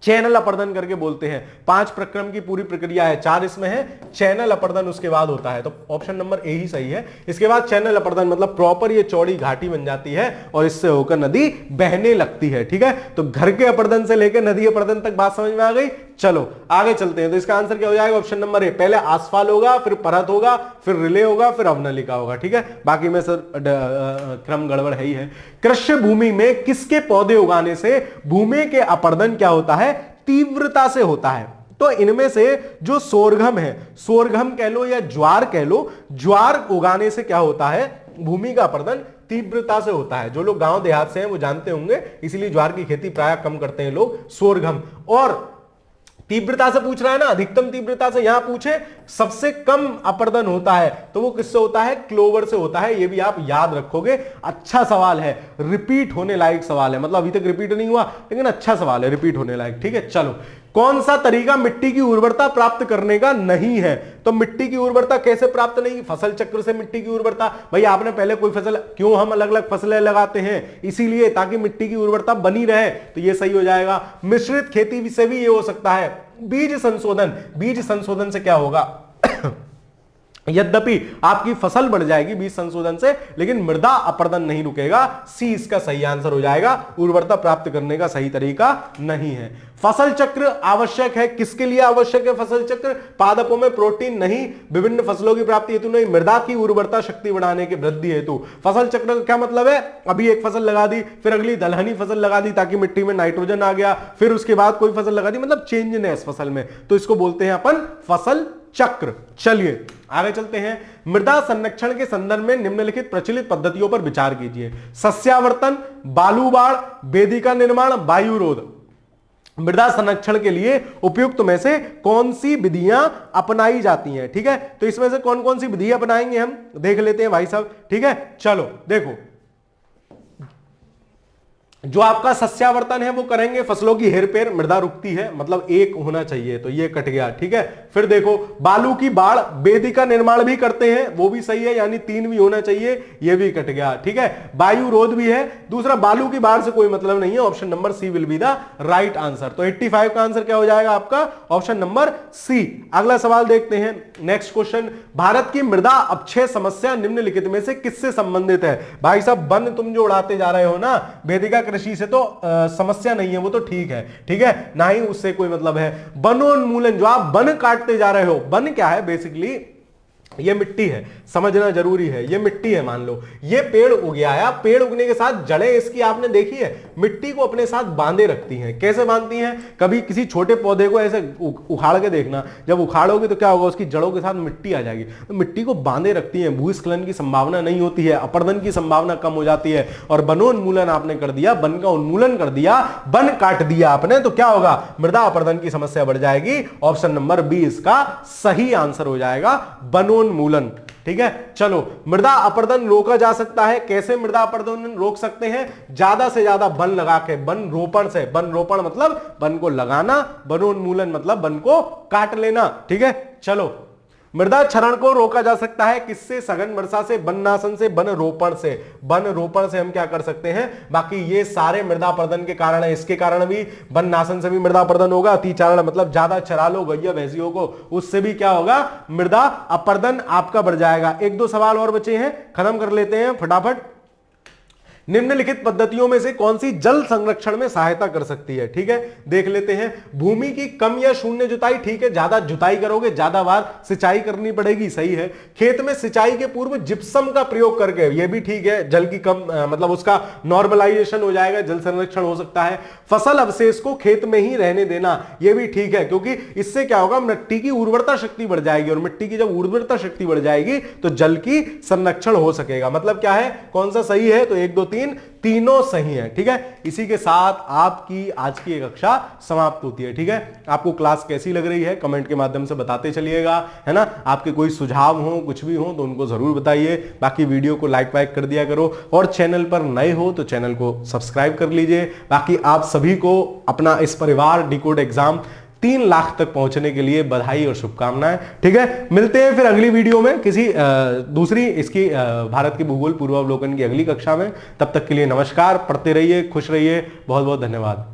चैनल अपर्दन करके बोलते हैं। 5 प्रक्रम की पूरी प्रक्रिया है, 4 इसमें है, चैनल अपर्दन उसके बाद होता है, तो ऑप्शन नंबर ए ही सही है। इसके बाद चैनल अपर्दन मतलब प्रॉपर ये चौड़ी घाटी बन जाती है और इससे होकर नदी बहने लगती है। ठीक है, तो घर के अपर्दन से लेकर नदी अपर्दन तक बात समझ में आ गई। चलो आगे चलते हैं, तो इसका आंसर क्या हो जाएगा, ऑप्शन नंबर ए। पहले आसफाल होगा, फिर परत होगा, फिर रिले होगा, फिर अवनलिका होगा। ठीक है, बाकी में सर क्रम गड़बड़ है ही है। कृषि भूमि में किसके पौधे उगाने से भूमि के अपर्दन क्या होता है, तीव्रता से होता है। तो इनमें से जो सोरघम है, सोरघम कह लो या ज्वार कह लो, ज्वार उगाने से क्या होता है, भूमि का अपर्दन तीव्रता से होता है। जो लोग गांव देहात से हैं वो जानते होंगे, इसीलिए ज्वार की खेती प्राय कम करते हैं लोग। सोरघम और तीव्रता से पूछ रहा है ना, अधिकतम तीव्रता से, यहां पूछे सबसे कम अपर्दन होता है तो वो किससे होता है, क्लोवर से होता है। ये भी आप याद रखोगे, अच्छा सवाल है, रिपीट होने लायक सवाल है, मतलब अभी तक रिपीट नहीं हुआ लेकिन अच्छा सवाल है, रिपीट होने लायक। ठीक है, चलो कौन सा तरीका मिट्टी की उर्वरता प्राप्त करने का नहीं है, तो मिट्टी की उर्वरता कैसे प्राप्त नहीं, फसल चक्र से मिट्टी की उर्वरता। भाई आपने पहले कोई फसल, क्यों हम अलग अलग फसलें लगाते हैं, इसीलिए ताकि मिट्टी की उर्वरता बनी रहे, तो ये सही हो जाएगा। मिश्रित खेती से भी ये हो सकता है। बीज संशोधन, बीज संशोधन से क्या होगा यद्यपि आपकी फसल बढ़ जाएगी बीज संशोधन से, लेकिन मृदा अपर्दन नहीं रुकेगा। सी इसका सही आंसर हो जाएगा, उर्वरता प्राप्त करने का सही तरीका नहीं है। फसल चक्र आवश्यक है, किसके लिए आवश्यक है फसल चक्र, पादपों में प्रोटीन नहीं, विभिन्न फसलों की प्राप्ति हेतु नहीं, मृदा की उर्वरता शक्ति बढ़ाने के वृद्धि हेतु। फसल चक्र का क्या मतलब है, अभी एक फसल लगा दी, फिर अगली दलहनी फसल लगा दी ताकि मिट्टी में नाइट्रोजन आ गया, फिर उसके बाद कोई फसल लगा दी, मतलब चेंजनेस फसल में, तो इसको बोलते हैं अपन फसल चक्र। चलिए आगे चलते हैं। मृदा संरक्षण के संदर्भ में निम्नलिखित प्रचलित पद्धतियों पर विचार कीजिए। सस्यावर्तन, बालू बाढ़, वेदिका निर्माण, वायुरोध। मृदा संरक्षण के लिए उपयुक्त में से कौन सी विधियां अपनाई जाती हैं। ठीक है, तो इसमें से कौन कौन सी विधि अपनाएंगे हम देख लेते हैं भाई साहब। ठीक है, चलो देखो, जो आपका सस्यावर्तन है वो करेंगे, फसलों की हेरफेर, मृदा रुकती है, मतलब एक होना चाहिए, तो ये कट गया। ठीक है, फिर देखो बालू की बाढ़, वेदिका निर्माण भी करते हैं, वो भी सही है, यानी 3 भी होना चाहिए, ये भी कट गया। ठीक है, वायु रोध भी है। दूसरा बालू की बाढ़ से कोई मतलब नहीं है, option number C will be the right answer. तो 85 का आंसर क्या हो जाएगा आपका, ऑप्शन नंबर सी। अगला सवाल देखते हैं, नेक्स्ट क्वेश्चन। भारत की मृदा अपक्षय समस्या निम्नलिखित में से किससे संबंधित है। भाई साहब वन तुम जो उड़ाते जा रहे हो ना, वेदिका कृषि से तो समस्या नहीं है, वो तो ठीक है, ठीक है, ना ही उससे कोई मतलब है। वनोन्मूलन, जो आप वन काटते जा रहे हो, वन क्या है बेसिकली, ये मिट्टी है, समझना जरूरी है, ये मिट्टी है, मान लो ये पेड़ उग गया है, पेड़ उगने के साथ जड़ें इसकी आपने देखी है, मिट्टी को अपने साथ बांधे रखती हैं। कैसे बांधती हैं, कभी किसी छोटे पौधे को ऐसे उखाड़ के देखना, जब उखाड़ोगे तो क्या होगा, उसकी जड़ों के साथ मिट्टी आ जाएगी, तो मिट्टी को बांधे रखती हैं, भूस्खलन की संभावना नहीं होती है, अपर्दन की संभावना कम हो जाती है। और वनोन्मूलन आपने कर दिया, वन का उन्मूलन कर दिया, वन काट दिया आपने, तो क्या होगा, मृदा अपर्दन की समस्या बढ़ जाएगी। ऑप्शन नंबर बी इसका सही आंसर हो जाएगा, वनोन्मूलन। ठीक है, चलो मृदा अपरदन रोका जा सकता है, कैसे मृदा अपरदन रोक सकते हैं, ज्यादा से ज्यादा वन लगा के, वन रोपण से, वन रोपण मतलब वन को लगाना, वनोन्मूलन मतलब वन को काट लेना। ठीक है, चलो मृदा क्षरण को रोका जा सकता है किससे, सघन वर्षा से, वननाशन से, वन रोपण से। वन रोपण से हम क्या कर सकते हैं, बाकी ये सारे मृदा अपरदन के कारण है, इसके कारण भी वननाशन से भी मृदा अपरदन होगा, अतिचारण मतलब ज्यादा चरा लो गैया भैंसियों को, उससे भी क्या होगा, मृदा अपरदन आपका बढ़ जाएगा। 1-2 सवाल और बचे हैं, खत्म कर लेते हैं फटाफट। निम्नलिखित पद्धतियों में से कौन सी जल संरक्षण में सहायता कर सकती है। ठीक है, देख लेते हैं। भूमि की कम या शून्य जुताई, ठीक है, ज्यादा जुताई करोगे ज्यादा बार सिंचाई करनी पड़ेगी, सही है। खेत में सिंचाई के पूर्व जिप्सम का प्रयोग करके, यह भी ठीक है, जल की कम मतलब उसका नॉर्मलाइजेशन हो जाएगा, जल संरक्षण हो सकता है। फसल अवशेष को खेत में ही रहने देना, यह भी ठीक है, क्योंकि इससे क्या होगा, मिट्टी की उर्वरता शक्ति बढ़ जाएगी, और मिट्टी की जब उर्वरता शक्ति बढ़ जाएगी तो जल की संरक्षण हो सकेगा। मतलब क्या है, कौन सा सही है, तो 1 2 3 तीनों सही है। ठीक है, इसी के साथ आपकी आज की कक्षा समाप्त होती है। ठीक है, आपको क्लास कैसी लग रही है कमेंट के माध्यम से बताते चलिएगा, है ना। आपके कोई सुझाव हो, कुछ भी हो तो उनको जरूर बताइए। बाकी वीडियो को लाइक वाइक कर दिया करो, और चैनल पर नए हो तो चैनल को सब्सक्राइब कर लीजिए। बाकी आप सभी को अपना इस परिवार डिकोड एग्जाम 3 लाख तक पहुंचने के लिए बधाई और शुभकामनाएं। ठीक है, मिलते हैं फिर अगली वीडियो में किसी दूसरी इसकी भारत के भूगोल पूर्वावलोकन की अगली कक्षा में। तब तक के लिए नमस्कार, पढ़ते रहिए, खुश रहिए, बहुत बहुत धन्यवाद।